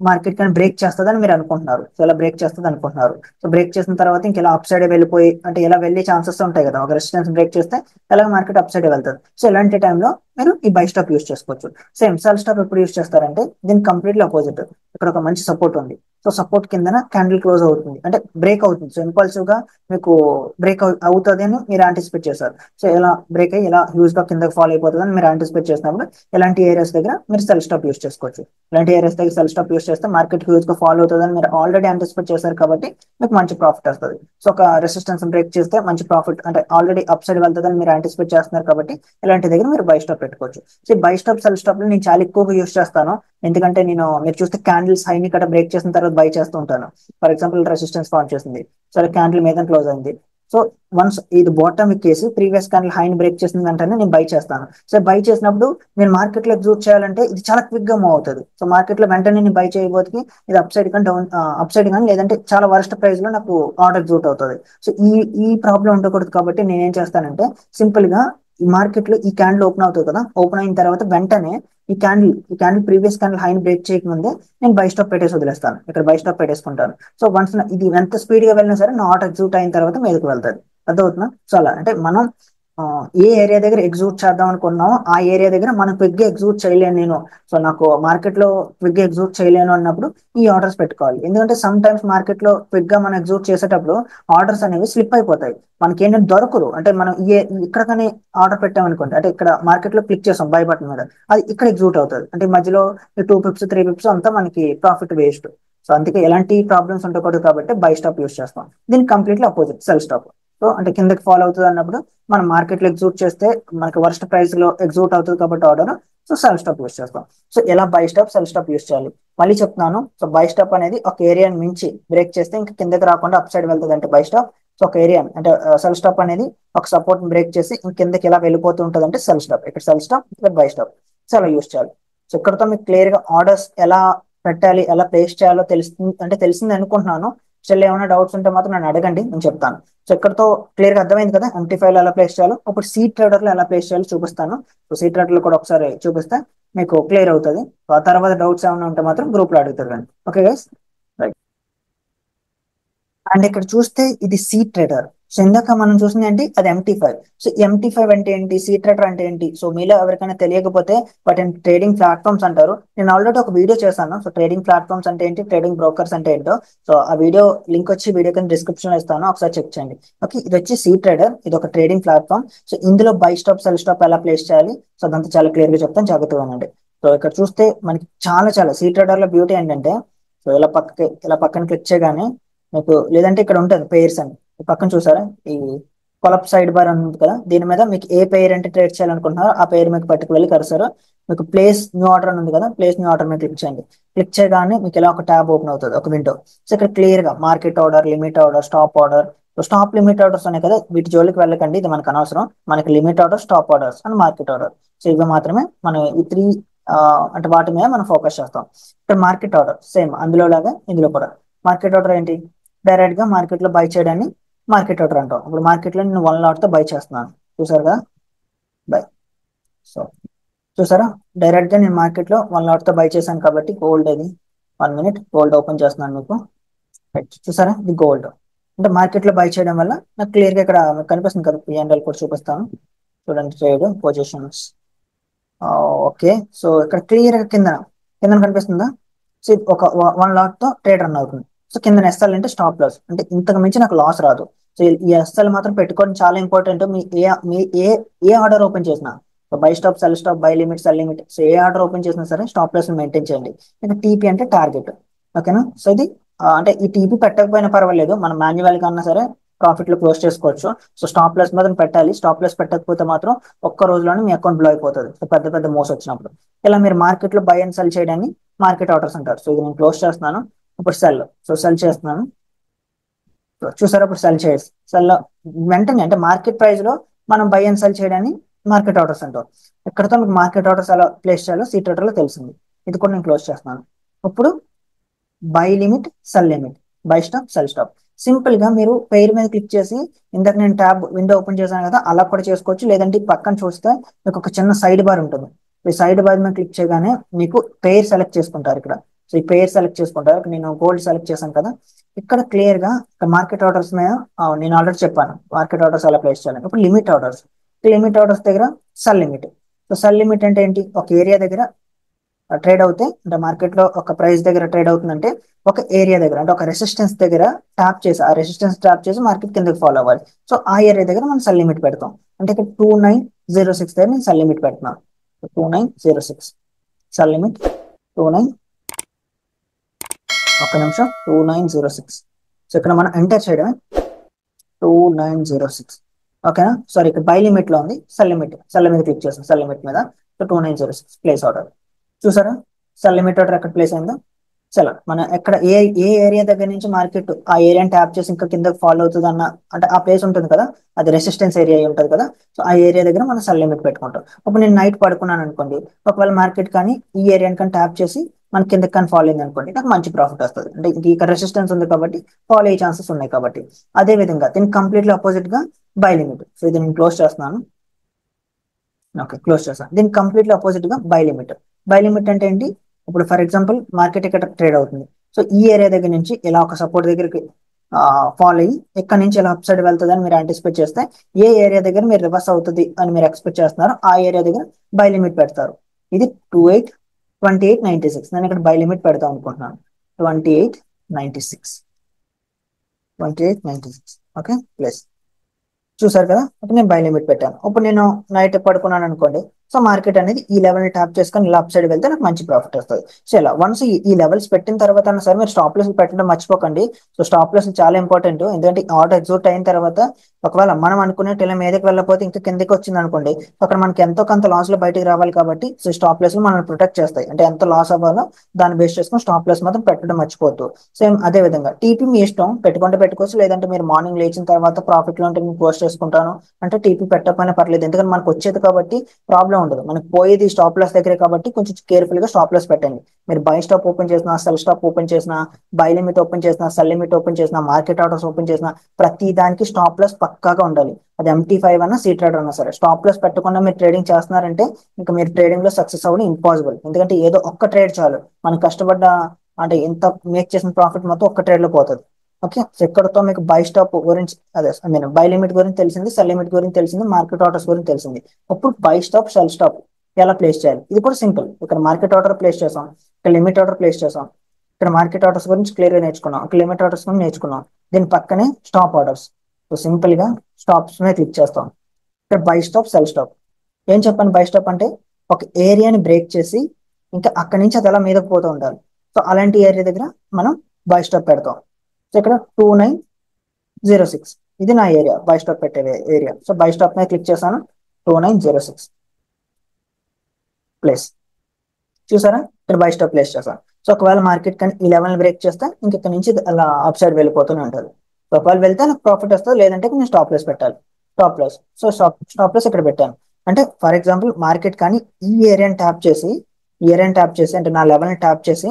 మార్కెట్ కానీ బ్రేక్ చేస్తుందని మీరు అనుకుంటున్నారు. సో ఇలా బ్రేక్ చేస్తుంది అనుకుంటున్నారు. సో బ్రేక్ చేసిన తర్వాత ఇంక ఇలా అప్ సైడ్ వెళ్ళిపోయి అంటే ఇలా వెళ్ళే ఛాన్సెస్ ఉంటాయి కదా, ఒక రెసిస్టెన్స్ బ్రేక్ చేస్తే ఎలా మార్కెట్ అప్ సైడ్ వెళ్తుంది. సో ఇలాంటి టైంలో మీరు ఈ బై స్టాప్ యూస్ చేసుకోవచ్చు. సేమ్ సెల్ స్టాప్ ఎప్పుడు యూస్ చేస్తారంటే దీనికి కంప్లీట్లీ అపోజిట్. ఇక్కడ ఒక మంచి సపోర్ట్ ఉంది. సో సపోర్ట్ కిందన క్యాండిల్ క్లోజ్ అవుతుంది అంటే బ్రేక్ అవుతుంది. సో ఇంపల్సివ్ గా మీకు బ్రేక్ అవుతుంది అని మీరు ఆంటిసిపేట్ చేస్తారు. సో ఇలా బ్రేక్ అయ్యి ఇలా హ్యూజ్ గా కిందకి ఫాలో అయిపోతుంది అని మీరు ఆంటిసిపేట్ చేసినప్పుడు ఇలాంటి ఏరియాస్ దగ్గర మీరు సెల్ స్టాప్ యూస్ చేసుకోవచ్చు. ఇలాంటి ఏరియాస్ దగ్గర సెల్ స్టాప్ యూస్ చేస్తే మార్కెట్ హ్యూజ్ గా ఫాలో అవుతుంది అని మీరు ఆల్రెడీ ఆంటిసిపేట్ చేశారు కాబట్టి మీకు మంచి ప్రాఫిట్ వస్తుంది. సో ఒక రెసిస్టెన్స్ బ్రేక్ చేస్తే మంచి ప్రాఫిట్ అంటే ఆల్రెడీ అప్ సైడ్ వెళ్తుందని మీరు ఆంటిసిపేట్ చేస్తున్నారు కాబట్టి ఇలాంటి దగ్గర మీరు బై స్టాప్ పెట్టుకోవచ్చు. So by stop, cell stop నేను చాలా ఎక్కువగా యూస్ చేస్తాను. ఎందుకంటే నేను మీరు చూస్తే క్యాండిల్స్ హైని కట్ట బ్రేక్ చేసిన తర్వాత బై చేస్తూ ఉంటాను. ఫర్ ఎగ్జాంపుల్ రెసిస్టెన్స్ ఫార్మ్ చేసింది, సరే క్యాండిల్ మీద క్లోజ్ అయింది. సో వన్స్ ఇది బాటమ్ ఎక్కేసి ప్రీవియస్ క్యాండిల్ హైని బ్రేక్ చేసిన వెంటనే నేను బై చేస్తాను. సో బై చేసినప్పుడు మీరు మార్కెట్ లో ఎగ్జిక్యూట్ చేయాలంటే ఇది చాలా క్విక్ గా మూవ్ అవుతుంది. సో మార్కెట్ లో వెంటనే నేను బై చేయబోతుకి ఇది అప్ సైడ్ కానీ డౌన్ అప్ సైడ్ కానీ లేదంటే చాలా వరస్ట్ ప్రైస్ లో నాకు ఆర్డర్ ఎగ్జిక్యూట్ అవుతుంది. సో ఈ ప్రాబ్లం ఉండకూడదు కాబట్టి నేను ఏం చేస్తానంటే సింపుల్ గా ఈ మార్కెట్ లో ఈ క్యాండిల్ ఓపెన్ అవుతుంది కదా, ఓపెన్ అయిన తర్వాత వెంటనే ఈ క్యాండిల్ ప్రీవియస్ క్యాండిల్ హైని బ్రేక్ చేయకముందే నేను బై స్టాప్ పెట్టేసి వదిలేస్తాను. ఇక్కడ బై స్టాప్ పెట్టేసుకుంటాను. సో వన్స్ ఇది ఎంత స్పీడ్ గా వెళ్ళినా సరే నా ఆర్డర్ ఎగ్జిక్యూట్ అయిన తర్వాత మీదకి వెళ్తుంది. అర్థమవుతుందా. సో అలా అంటే మనం ఏ ఏరియా దగ్గర ఎగ్జిక్యూట్ చేద్దాం అనుకున్నామో ఆ ఏరియా దగ్గర మనం క్విక్ గా ఎగ్జిక్యూట్ చేయలేను నేను. సో నాకు మార్కెట్ లో క్విక్ గా ఎగ్జిక్యూట్ చేయలేను అన్నప్పుడు ఈ ఆర్డర్స్ పెట్టుకోవాలి. ఎందుకంటే సమ్ టైమ్స్ మార్కెట్ లో క్విక్ గా మనం ఎగ్జిక్యూట్ చేసేటప్పుడు ఆర్డర్స్ అనేవి స్లిప్ అయిపోతాయి. మనకి ఏంటంటే దొరకదు. అంటే మనం ఇక్కడ కానీ ఆర్డర్ పెట్టామనుకోండి, అంటే ఇక్కడ మార్కెట్ లో క్లిక్ చేసాం బై బటన్ మీద, అది ఇక్కడ ఎగ్జిక్యూట్ అవుతుంది. అంటే మధ్యలో 2 పిప్స్ 3 పిప్స్ అంతా మనకి ప్రాఫిట్ వేస్ట్. సో అందుకే ఎలాంటి ప్రాబ్లమ్స్ ఉండకూడదు కాబట్టి బై స్టాప్ యూస్ చేస్తాం. దీనికి completely opposite cell stop. So అంటే కిందకి ఫాలో అవుతుంది అన్నప్పుడు మనం మార్కెట్ లో ఎగ్జిక్యూట్ చేస్తే మనకి వర్స్ట్ ప్రైస్ లో ఎగ్జిక్యూట్ అవుతుంది కాబట్టి order. So cell stop use చేస్తాం. సో ఎలా by stop, cell stop use చేయాలి మళ్ళీ చెప్తున్నాను. సో బై స్టాప్ అనేది ఒక ఏరియాని మించి బ్రేక్ చేస్తే ఇంకా కిందకి రాకుండా అప్ సైడ్ వెళ్తుంది అంటే బై స్టాప్. సో ఒక ఏరియా అంటే సెల్ స్టాప్ అనేది ఒక సపోర్ట్ బ్రేక్ చేసి కిందకి ఎలా వెళ్ళిపోతూ ఉంటుంది అంటే సెల్ స్టాప్. ఇక్కడ సెల్ స్టాప్, ఇక్కడ బై స్టాప్. సో అలా యూస్ చేయాలి. సో ఇక్కడతో మీకు క్లియర్ గా ఆర్డర్స్ ఎలా పెట్టాలి, ఎలా ప్లేస్ చేయాలో తెలుస్తుంది అంటే తెలిసింది అనుకుంటున్నాను. స్టిల్ ఏమైనా డౌట్స్ ఉంటే మాత్రం నన్ను అడగండి, నేను చెప్తాను. సో ఇక్కడతో క్లియర్ గా అర్థమైంది కదా MT5 లో ఎలా ప్లేస్ చేయాలో. ఇప్పుడు సీ ట్రేడర్ లో ఎలా ప్లేస్ చేయాలో చూపిస్తాను. సో సీ ట్రేడర్ లో కూడా ఒకసారి చూపిస్తే మీకు క్లియర్ అవుతుంది. ఆ తర్వాత డౌట్స్ ఏమైనా ఉంటే మాత్రం గ్రూప్ లో అడుగుతారు కానీ. Okay guys, right. అండ్ ఇక్కడ చూస్తే ఇది సీ ట్రేడర్. సో ఇందాక మనం చూసింది ఏంటి, అది MT5. సో MT5 అంటే ఏంటి, సీ ట్రేడర్ అంటే ఏంటి, సో మీలో ఎవరికైనా తెలియకపోతే వాటిని ట్రేడింగ్ ప్లాట్ఫామ్స్ అంటారు. నేను ఆల్రెడీ ఒక వీడియో చేశాను. సో ట్రేడింగ్ ప్లాట్ఫామ్స్ అంటే ఏంటి, ట్రేడింగ్ బ్రోకర్స్ అంటే ఏంటో. సో ఆ వీడియో లింక్ వచ్చి వీడియో కింద డిస్క్రిప్షన్ లో ఇస్తాను, ఒకసారి చెక్ చేయండి. ఓకే, ఇది వచ్చి సీ ట్రేడర్, ఇది ఒక ట్రేడింగ్ ప్లాట్ఫామ్. సో ఇందులో బై స్టాప్, సెల్ స్టాప్ ఎలా ప్లేస్ చేయాలి, సో అదంతా చాలా క్లియర్ గా చెప్తాను, జాగ్రత్తగా వినండి. సో ఇక్కడ చూస్తే మనకి చాలా సీ ట్రేడర్ లో బ్యూటీ ఏంటంటే, సో ఇలా పక్కన క్లిక్ చేయగానే మీకు లేదంటే ఇక్కడ ఉంటుంది పేర్స్ అని ఈ పక్కన చూసారా, ఈ కొలప్ సైడ్ బార్ అని ఉంది కదా, దీని మీద మీకు ఏ పేర్ అంటే ట్రేడ్ చేయాలనుకుంటున్నారో ఆ పేరు మీకు పట్టుకు వెళ్ళి కరుస్తారు. మీకు ప్లేస్ న్యూ ఆర్డర్ అని ఉంది కదా, ప్లేస్ న్యూ ఆర్డర్ మీద క్లిక్ చేయండి. క్లిక్ చేయగానే మీకు ఇలా ఒక ట్యాబ్ ఓపెన్ అవుతుంది, ఒక విండో. సో ఇక్కడ క్లియర్ గా market order, limit order, stop order. So stop, limit orders ఉన్నాయి కదా, వీటి జోలికి వెళ్ళకండి, ఇది మనకు అనవసరం. మనకి limit order, stop orders and market order. So ఇవి మాత్రమే మనం ఈ 3 అంటే వాటి మీద మనం ఫోకస్ చేస్తాం. ఇక్కడ మార్కెట్ ఆర్డర్ సేమ్ అందులో లాగా ఇందులో కూడా మార్కెట్ ఆర్డర్ ఏంటి, డైరెక్ట్ గా మార్కెట్ లో బై చేయడాన్ని మార్కెట్ ఆర్డర్ అంటాం. ఇప్పుడు మార్కెట్ లో నేను 1 lot తో బై చేస్తున్నాను, చూసారు కదా, బై. సో చూసారా, డైరెక్ట్ గా నేను మార్కెట్ లో 1 lot తో బై చేశాను కాబట్టి గోల్డ్ అది. 1 minute గోల్డ్ ఓపెన్ చేస్తున్నాను మీకు. రైట్, చూసారా ఇది గోల్డ్. అంటే మార్కెట్ లో బై చేయడం వల్ల నాకు క్లియర్ గా ఇక్కడ కనిపిస్తుంది కదా, పిఎన్ఎల్ కూడా చూపిస్తాను చూడండి. Trade positions, okay. సో ఇక్కడ క్లియర్ గా కింద కింద కనిపిస్తుందా, సో ఒక 1 lot తో ట్రేడ్ రన్ అవుతుంది. సో కింద ఎస్ఎల్ అంటే స్టాప్ లాస్, అంటే ఇంతకు మించి నాకు లాస్ రాదు. సో ఈ ఎస్ఎల్ మాత్రం పెట్టుకోవడం చాలా ఇంపార్టెంట్. మీ ఏ ఆర్డర్ ఓపెన్ చేసినా, by stop, cell stop, by limit, cell limit, so A order open చేసినా సరే స్టాప్ లాస్ మెయింటైన్ చేయండి. ఇంకా టీపీ అంటే టార్గెట్, ఓకేనా. సో ఇది అంటే ఈ టీపీ పెట్టకపోయినా పర్వాలేదు, మనం మాన్యువల్ గా అన్నా సరే ప్రాఫిట్ లో క్లోజ్ చేసుకోవచ్చు. సో స్టాప్ లాస్ మాత్రం పెట్టాలి. స్టాప్ లాస్ పెట్టకపోతే మాత్రం ఒక్క రోజులోనే మీ అకౌంట్ బ్లో అయిపోతుంది, సో పెద్ద పెద్ద మోస్ వచ్చినప్పుడు. ఇలా మీరు మార్కెట్ లో బై అండ్ సెల్ చేయడాన్ని మార్కెట్ ఆర్డర్స్ అంటారు. సో ఇది నేను క్లోజ్ చేస్తున్నాను. ఇప్పుడు సెల్, సో సెల్ చేస్తున్నాను. చూసారా, ఇప్పుడు సెల్ చేసి సెల్ వెంటనే అంటే మార్కెట్ ప్రైస్ లో మనం బై అండ్ సెల్ చేయడాన్ని మార్కెట్ ఆర్డర్స్ అంటాం. ఇక్కడతో మీకు మార్కెట్ ఆర్డర్స్ ఎలా ప్లేస్ చేయాలో సీ ట్రేడర్ లో తెలిసింది. ఇది కూడా నేను క్లోజ్ చేస్తున్నాను. ఇప్పుడు by limit, cell limit, by stop, cell stop. Simple గా మీరు పెయిర్ మీద క్లిక్ చేసి, ఇందాక నేను ట్యాబ్ విండో ఓపెన్ చేశాను కదా, అలా కూడా చేసుకోవచ్చు. లేదంటే ఈ పక్కన చూస్తే మీకు ఒక చిన్న సైడ్ బార్ ఉంటుంది. ఈ సైడ్ బార్ మీద క్లిక్ చేయగానే మీకు పెయిర్ సెలెక్ట్ చేసుకుంటారు ఇక్కడ. సో ఈ పెయిర్ సెలెక్ట్ చేసుకుంటారు. ఇక్కడ నేను గోల్డ్ సెలెక్ట్ చేశాను కదా, ఇక్కడ క్లియర్ గా మార్కెట్ ఆర్డర్స్ మీద నేను ఆల్రెడీ చెప్పాను మార్కెట్ ఆర్డర్స్ ఎలా ప్లేస్ చేయాలి. ఇప్పుడు లిమిట్ ఆర్డర్స్, లిమిట్ ఆర్డర్స్ దగ్గర cell limit. So cell limit అంటే ఏంటి, ఒక ఏరియా దగ్గర ట్రేడ్ అవుతే, అంటే మార్కెట్ లో ఒక ప్రైస్ దగ్గర ట్రేడ్ అవుతుందంటే ఒక ఏరియా దగ్గర, అంటే ఒక రెసిస్టెన్స్ దగ్గర ట్యాప్ చేసి, ఆ రెసిస్టెన్స్ ట్యాప్ చేసి మార్కెట్ కిందకి ఫాలో అవ్వాలి. సో ఆ ఏరియా దగ్గర మనం సెల్ లిమిట్ పెడతాం. అంటే ఇక్కడ 2906 దగ్గర నేను సెల్ లిమిట్ పెడుతున్నాను. 2906 సెల్ లిమిట్ 29, ఒక్క నిమిషం, 2906. సో ఇక్కడ మనం ఎంటర్ చేయడమే 2906, ఓకేనా. సారీ, ఇక్కడ బై లిమిట్ లో ఉంది, cell limit, cell limit click చేస్తాం, సెల్ లిమిట్ మీద. So 2906 place order. చూసారా, సెల్ లిమిట్ ఆర్డర్ ఎక్కడ ప్లేస్ అయిందో. చలో మనం ఎక్కడ ఏ ఏరియా దగ్గర నుంచి మార్కెట్ ఆ ఏరియాని ట్యాప్ చేసి ఇంకా కిందకి ఫాలో అవుతుంది అన్న, అంటే ఆ ప్లేస్ ఉంటుంది కదా, అది రెసిస్టెన్స్ ఏరియా ఉంటుంది కదా. సో ఆ ఏరియా దగ్గర మనం సెల్ లిమిట్ పెట్టుకుంటాం. ఇప్పుడు నేను నైట్ పడుకున్నాను అనుకోండి, ఒకవేళ మార్కెట్ కానీ ఈ ఏరియాని కానీ ట్యాప్ చేసి మన కిందకి కానీ ఫాలో అయింది అనుకోండి, నాకు మంచి ప్రాఫిట్ వస్తుంది. అంటే ఇక్కడ రెసిస్టెన్స్ ఉంది కాబట్టి ఫాలో అయ్యే ఛాన్సెస్ ఉన్నాయి కాబట్టి. అదే విధంగా దీనికి కంప్లీట్లీ ఆపోజిట్ గా బై లిమిట్. సో ఇది నేను క్లోజ్ చేస్తున్నాను. ఓకే, క్లోజ్ చేస్తాను. దీనికి కంప్లీట్లీ ఆపోజిట్ గా బై లిమిట్. బై లిమిట్ అంటే ఏంటి, ఇప్పుడు ఫర్ ఎగ్జాంపుల్ మార్కెట్ ఇక్కడ ట్రేడ్ అవుతుంది. సో ఈ ఏరియా దగ్గర నుంచి ఇలా ఒక సపోర్ట్ దగ్గరికి ఫాలో అయ్యి ఇక్కడ నుంచి ఇలా అప్ సైడ్ వెళ్తుంది అని మీరు అంటిసిపేట్ చేస్తే, ఏ ఏరియా దగ్గర మీరు రివర్స్ అవుతుంది అని మీరు ఎక్స్పెక్ట్ చేస్తున్నారో ఆ ఏరియా దగ్గర బై లిమిట్ పెడతారు. ఇది 2896. నేను ఇక్కడ బై లిమిట్ పెడతాం అనుకుంటున్నాను. 2896, 2896, ఓకే ప్లస్. చూసారు కదా, ఇప్పుడు నేను బై లిమిట్ పెట్టాను. ఇప్పుడు నేను నైట్ పడుకున్నాను అనుకోండి, సో మార్కెట్ అనేది ఈ లెవెల్ ని ట్యాప్ చేసుకొని ఇలా అప్ సైడ్ వెళ్తే నాకు మంచి ప్రాఫిట్ వస్తుంది. సో ఇలా వన్స్ ఈ లెవెల్స్ పెట్టిన తర్వాత సరే మీరు స్టాప్ లాస్ పెట్టడం మర్చిపోకండి. సో స్టాప్ లాస్ చాలా ఇంపార్టెంట్, ఎందుకంటే ఆర్డర్ ఎగ్జిక్యూట్ అయిన తర్వాత ఒకవేళ మనం అనుకున్నట్టు ఇలా మీదకి వెళ్ళకపోతే ఇంకా కిందకి వచ్చింది అనుకోండి, అక్కడ మనకి ఎంతో కొంత లాస్ లో బయటకు రావాలి. కాబట్టి సో స్టాప్ లాస్ మనల్ని ప్రొటెక్ట్ చేస్తాయి. అంటే ఎంత లాస్ అవ్వాలో దాన్ని బేస్ చేసుకొని స్టాప్ లాస్ మాత్రం పెట్టడం మర్చిపోవద్దు. సేమ్ అదే విధంగా టీపీ మీ ఇష్టం, పెట్టుకుంటే పెట్టుకోవచ్చు, లేదంటే మీరు మార్నింగ్ లేచిన తర్వాత ప్రాఫిట్ లో ఉంటే నేను పోస్ట్ చేసుకుంటాను అంటే టీపీ పెట్టకపోయినా పర్లేదు, ఎందుకంటే మనకు వచ్చేది కాబట్టి ప్రాబ్లం ఉండదు. మనకు పోయేది స్టాప్ లాస్ దగ్గరే కాబట్టి కొంచెం కేర్ఫుల్ గా స్టాప్ లాస్ పెట్టండి. మీరు బై స్టాప్ ఓపెన్ చేసినా, సెల్ స్టాప్ ఓపెన్ చేసినా, బై లిమిట్ ఓపెన్ చేసినా, సెల్ లిమిట్ ఓపెన్ చేసినా, మార్కెట్ ఆర్డర్స్ ఓపెన్ చేసినా, ప్రతి దానికి స్టాప్ లాస్ పక్కాగా ఉండాలి. అది MT5 అన్నా సీ ట్రేడర్ అన్నా సరే, స్టాప్ లాస్ పెట్టకుండా మీరు ట్రేడింగ్ చేస్తున్నారంటే ఇంకా మీరు ట్రేడింగ్ లో సక్సెస్ అవ్వడం ఇంపాసిబుల్. ఎందుకంటే ఏదో ఒక్క ట్రేడ్ చాలు, మనం కష్టపడ్డ అంటే ఎంత మేక్ చేసిన ప్రాఫిట్ మొత్తం ఒక్క ట్రేడ్ లో పోతుంది. ఓకే, సో ఇక్కడతో మీకు బై స్టాప్ గురించి, అదే ఐ మీన్ బై లిమిట్ గురించి తెలిసింది, సెల్ లిమిట్ గురించి తెలిసింది, మార్కెట్ ఆర్డర్స్ గురించి తెలిసింది. ఇప్పుడు బై స్టాప్, సెల్ స్టాప్ ఎలా ప్లేస్ చేయాలి, ఇది కూడా సింపుల్. ఇక్కడ మార్కెట్ ఆర్డర్ ప్లేస్ చేసాం, ఇక్కడ లిమిట్ ఆర్డర్ ప్లేస్ చేసాం, ఇక్కడ మార్కెట్ ఆర్డర్స్ గురించి క్లియర్ గా నేర్చుకున్నాం, ఇక్కడ లిమిట్ ఆర్డర్స్ గురించి నేర్చుకున్నాం. దీని పక్కనే స్టాప్ ఆర్డర్స్. సో సింపుల్ గా స్టాప్స్ మీద క్లిక్ చేస్తాం. ఇక్కడ బై స్టాప్, సెల్ స్టాప్. ఏం చెప్పాను, బై స్టాప్ అంటే ఒక ఏరియాని బ్రేక్ చేసి ఇంకా అక్కడి నుంచి అది అలా మీదకి పోతూ ఉండాలి. సో అలాంటి ఏరియా దగ్గర మనం బై స్టాప్ పెడతాం. సో ఇక్కడ 2906 ఇది నా ఏరియా, బై స్టాప్ పెట్టే ఏరియా. సో బై స్టాప్ మీద క్లిక్ చేశాను, 2906 ప్లేస్. చూసారా, ఇక్కడ బై స్టాప్ ప్లేస్ చేశాను. సో ఒకవేళ మార్కెట్ కానీ ఈ లెవెల్ బ్రేక్ చేస్తే ఇంక ఇక్కడ నుంచి అలా అప్ సైడ్ వెళ్ళిపోతూనే ఉంటుంది. సో ఒకవేళ వెళ్తే నాకు ప్రాఫిట్ వస్తుంది, లేదంటే నేను స్టాప్ లాస్ పెట్టాలి. Stop loss, so stop loss ఇక్కడ పెట్టాను. అంటే ఫర్ ఎగ్జాంపుల్ మార్కెట్ కానీ ఈ ఏరియాని ట్యాప్ చేసి ఏరియాని ట్యాప్ చేసి అంటే నా లెవెల్ని ట్యాప్ చేసి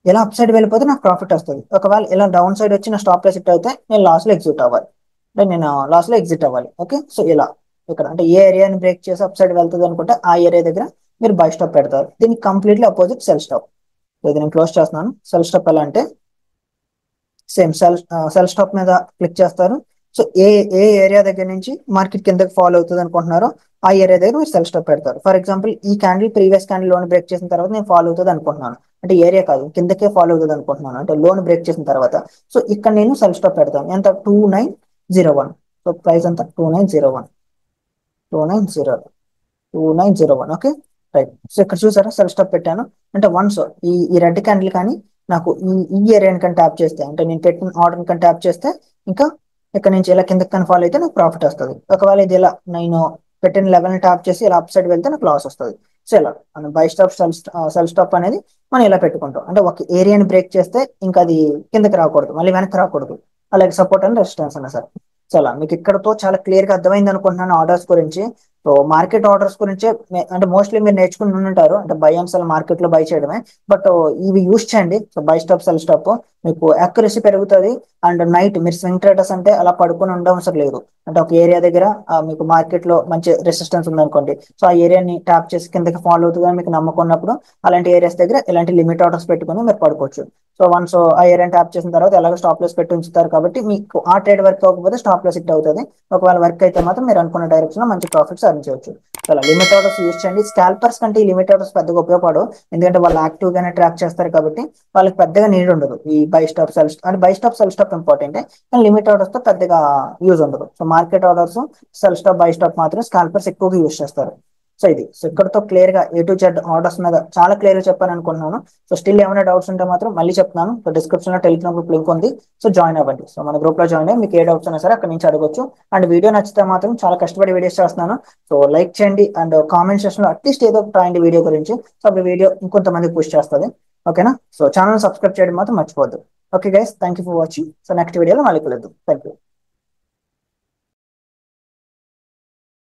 ఇలా అప్ సైడ్ వెళ్ళిపోతే నాకు ప్రాఫిట్ వస్తుంది. ఒకవేళ ఇలా డౌన్ సైడ్ వచ్చి నా స్టాప్ లాస్ హిట్ అయితే నేను లాస్లో ఎగ్జిట్ అవ్వాలి, అంటే నేను లాస్లో ఎగ్జిట్ అవ్వాలి. ఓకే, సో ఇలా ఇక్కడ అంటే ఏ ఏరియాని బ్రేక్ చేసి అప్ సైడ్ వెళ్తుంది అనుకుంటే ఆ ఏరియా దగ్గర మీరు బై స్టాప్ పెడతారు. దీనికి కంప్లీట్లీ అపోజిట్ సెల్ స్టాప్. ఇది నేను క్లోజ్ చేస్తున్నాను. సెల్ స్టాప్ ఎలా అంటే సేమ్ సెల్ స్టాప్ మీద క్లిక్ చేస్తారు. సో ఏ ఏ ఏరియా దగ్గర నుంచి మార్కెట్ కిందకి ఫాలో అవుతుంది అనుకుంటున్నారో ఆ ఏరియా దగ్గర మీరు సెల్ స్టాప్ పెడతారు. ఫర్ ఎగ్జాంపుల్ ఈ candle previous candle loan break చేసిన తర్వాత నేను ఫాలో అవుతుంది అనుకుంటున్నాను, అంటే ఏరియా కాదు కిందకే ఫాలో అవుతుంది అనుకుంటున్నాను, అంటే లోన్ బ్రేక్ చేసిన తర్వాత. సో ఇక్కడ నేను సెల్ స్టాప్ పెడతాను. ఎంత? 2901. సో ప్రైస్ ఎంత? 2901. 2901. Okay, right. సో ఇక్కడ చూసారా సెల్ స్టాప్ పెట్టాను. అంటే వన్స్ ఈ రెడ్ క్యాండిల్ కానీ నాకు ఈ ఏరియా కానీ ట్యాప్ చేస్తే, అంటే నేను పెట్టిన ఆర్డర్ కానీ ట్యాప్ చేస్తే ఇంకా ఇక్కడ నుంచి ఇలా కిందకి కానీ ఫాలో అయితే నాకు ప్రాఫిట్ వస్తుంది. ఒకవేళ ఇది ఇలా నేను పెట్టిన లెవెల్ ట్యాప్ చేసి ఇలా అప్ సైడ్ వెళ్తే నాకు లాస్ వస్తుంది. సో ఇలా మనం బై స్టాప్ సెల్ స్టాప్ అనేది మనం ఇలా పెట్టుకుంటాం. అంటే ఒక ఏరియాని బ్రేక్ చేస్తే ఇంకా అది కిందకి రాకూడదు, మళ్ళీ వెనక్కి రాకూడదు. అలాగే సపోర్ట్ అండ్ రెసిస్టెన్స్ అన్న సార్. సో అలా మీకు ఇక్కడతో చాలా క్లియర్ గా అర్థమైంది అనుకుంటున్నాను ఆర్డర్స్ గురించి. సో మార్కెట్ ఆర్డర్స్ గురించి అంటే మోస్ట్లీ మీరు నేర్చుకుని ఉంటారు, అంటే బై అండ్ సెల్ మార్కెట్ లో బై చేయడమే. బట్ ఇవి యూస్ చేయండి. So by stop cell stop మీకు అక్యురసీ పెరుగుతుంది. అండ్ నైట్ మీరు స్వింగ్ ట్రేడర్స్ అంటే అలా పడుకొని ఉండవసరం లేదు. అంటే ఒక ఏరియా దగ్గర మీకు మార్కెట్ లో మంచి రెసిస్టెన్స్ ఉందనుకోండి, సో ఆ ఏరియాని ట్యాప్ చేసి కిందకి ఫాలో అవుతుందని మీకు నమ్మకం ఉన్నప్పుడు అలాంటి ఏరియాస్ దగ్గర ఇలాంటి లిమిట్ ఆర్డర్స్ పెట్టుకుని మీరు పడుకోవచ్చు. సో వన్స్ ఆ ఏరియాని ట్యాప్ చేసిన తర్వాత ఎలాగో స్టాప్ లాస్ పెట్టి ఉంచుతారు కాబట్టి మీకు ఆ ట్రేడ్ వర్క్ అవ్వకపోతే స్టాప్ లాస్ హిట్ అవుతుంది. ఒకవేళ వర్క్ అయితే మాత్రం మీరు అనుకున్న డైరెక్షన్ లో మంచి ప్రాఫిట్స్ అర్న్ చేయొచ్చు. సో లిమిట్ ఆర్డర్స్ యూస్ చేయండి. స్కాల్పర్స్ కంటే ఈ లిమిట్ ఆర్డర్స్ పెద్దగా ఉపయోగపడవు, ఎందుకంటే వాళ్ళు యాక్టివ్ గానే ట్రాక్ చేస్తారు కాబట్టి వాళ్ళకి పెద్దగా నీడ్ ఉండదు. ఈ బై స్టాప్ సెల్ అంటే by stop cell stop important, కానీ లిమిట్ ఆర్డర్స్ తో పెద్దగా యూజ్ ఉండదు. So market orders cell stop by stop మాత్రం స్కాల్పర్స్ ఎక్కువగా యూజ్ చేస్తారు. సో ఇక్కడతో క్లియర్ గా A to Z ఆర్డర్స్ మీద చాలా క్లియర్ గా చెప్పాను అనుకుంటున్నాను. సో స్టిల్ ఏమైనా డౌట్స్ ఉంటే మాత్రం మళ్ళీ చెప్తున్నాను. సో డిస్క్రిప్షన్ లో టెలిగ్రామ్ గ్రూప్ లింక్ ఉంది, సో జాయిన్ అవ్వండి. సో మన గ్రూప్ లో జాయిన్ అయ్యి మీకు ఏ డౌట్స్ అయినా సరే అక్కడ నుంచి అడగొచ్చు. అండ్ వీడియో నచ్చితే మాత్రం చాలా కష్టపడి వీడియోస్ చేస్తున్నాను, సో లైక్ చేయండి. అండ్ కామెంట్ సెక్షన్ లో అట్లీస్ట్ ఏదో ఒకటి రాయండి వీడియో గురించి. సో అప్పుడు వీడియో ఇంకొంతమంది పుష్ చేస్తుంది. ఓకేనా? సో ఛానల్ సబ్స్క్రైబ్ చేయడం మాత్రం మర్చిపోవద్దు. Okay guys, thank you for watching. So next వీడియోలో మళ్ళీ కలుద్దాం. Thank you.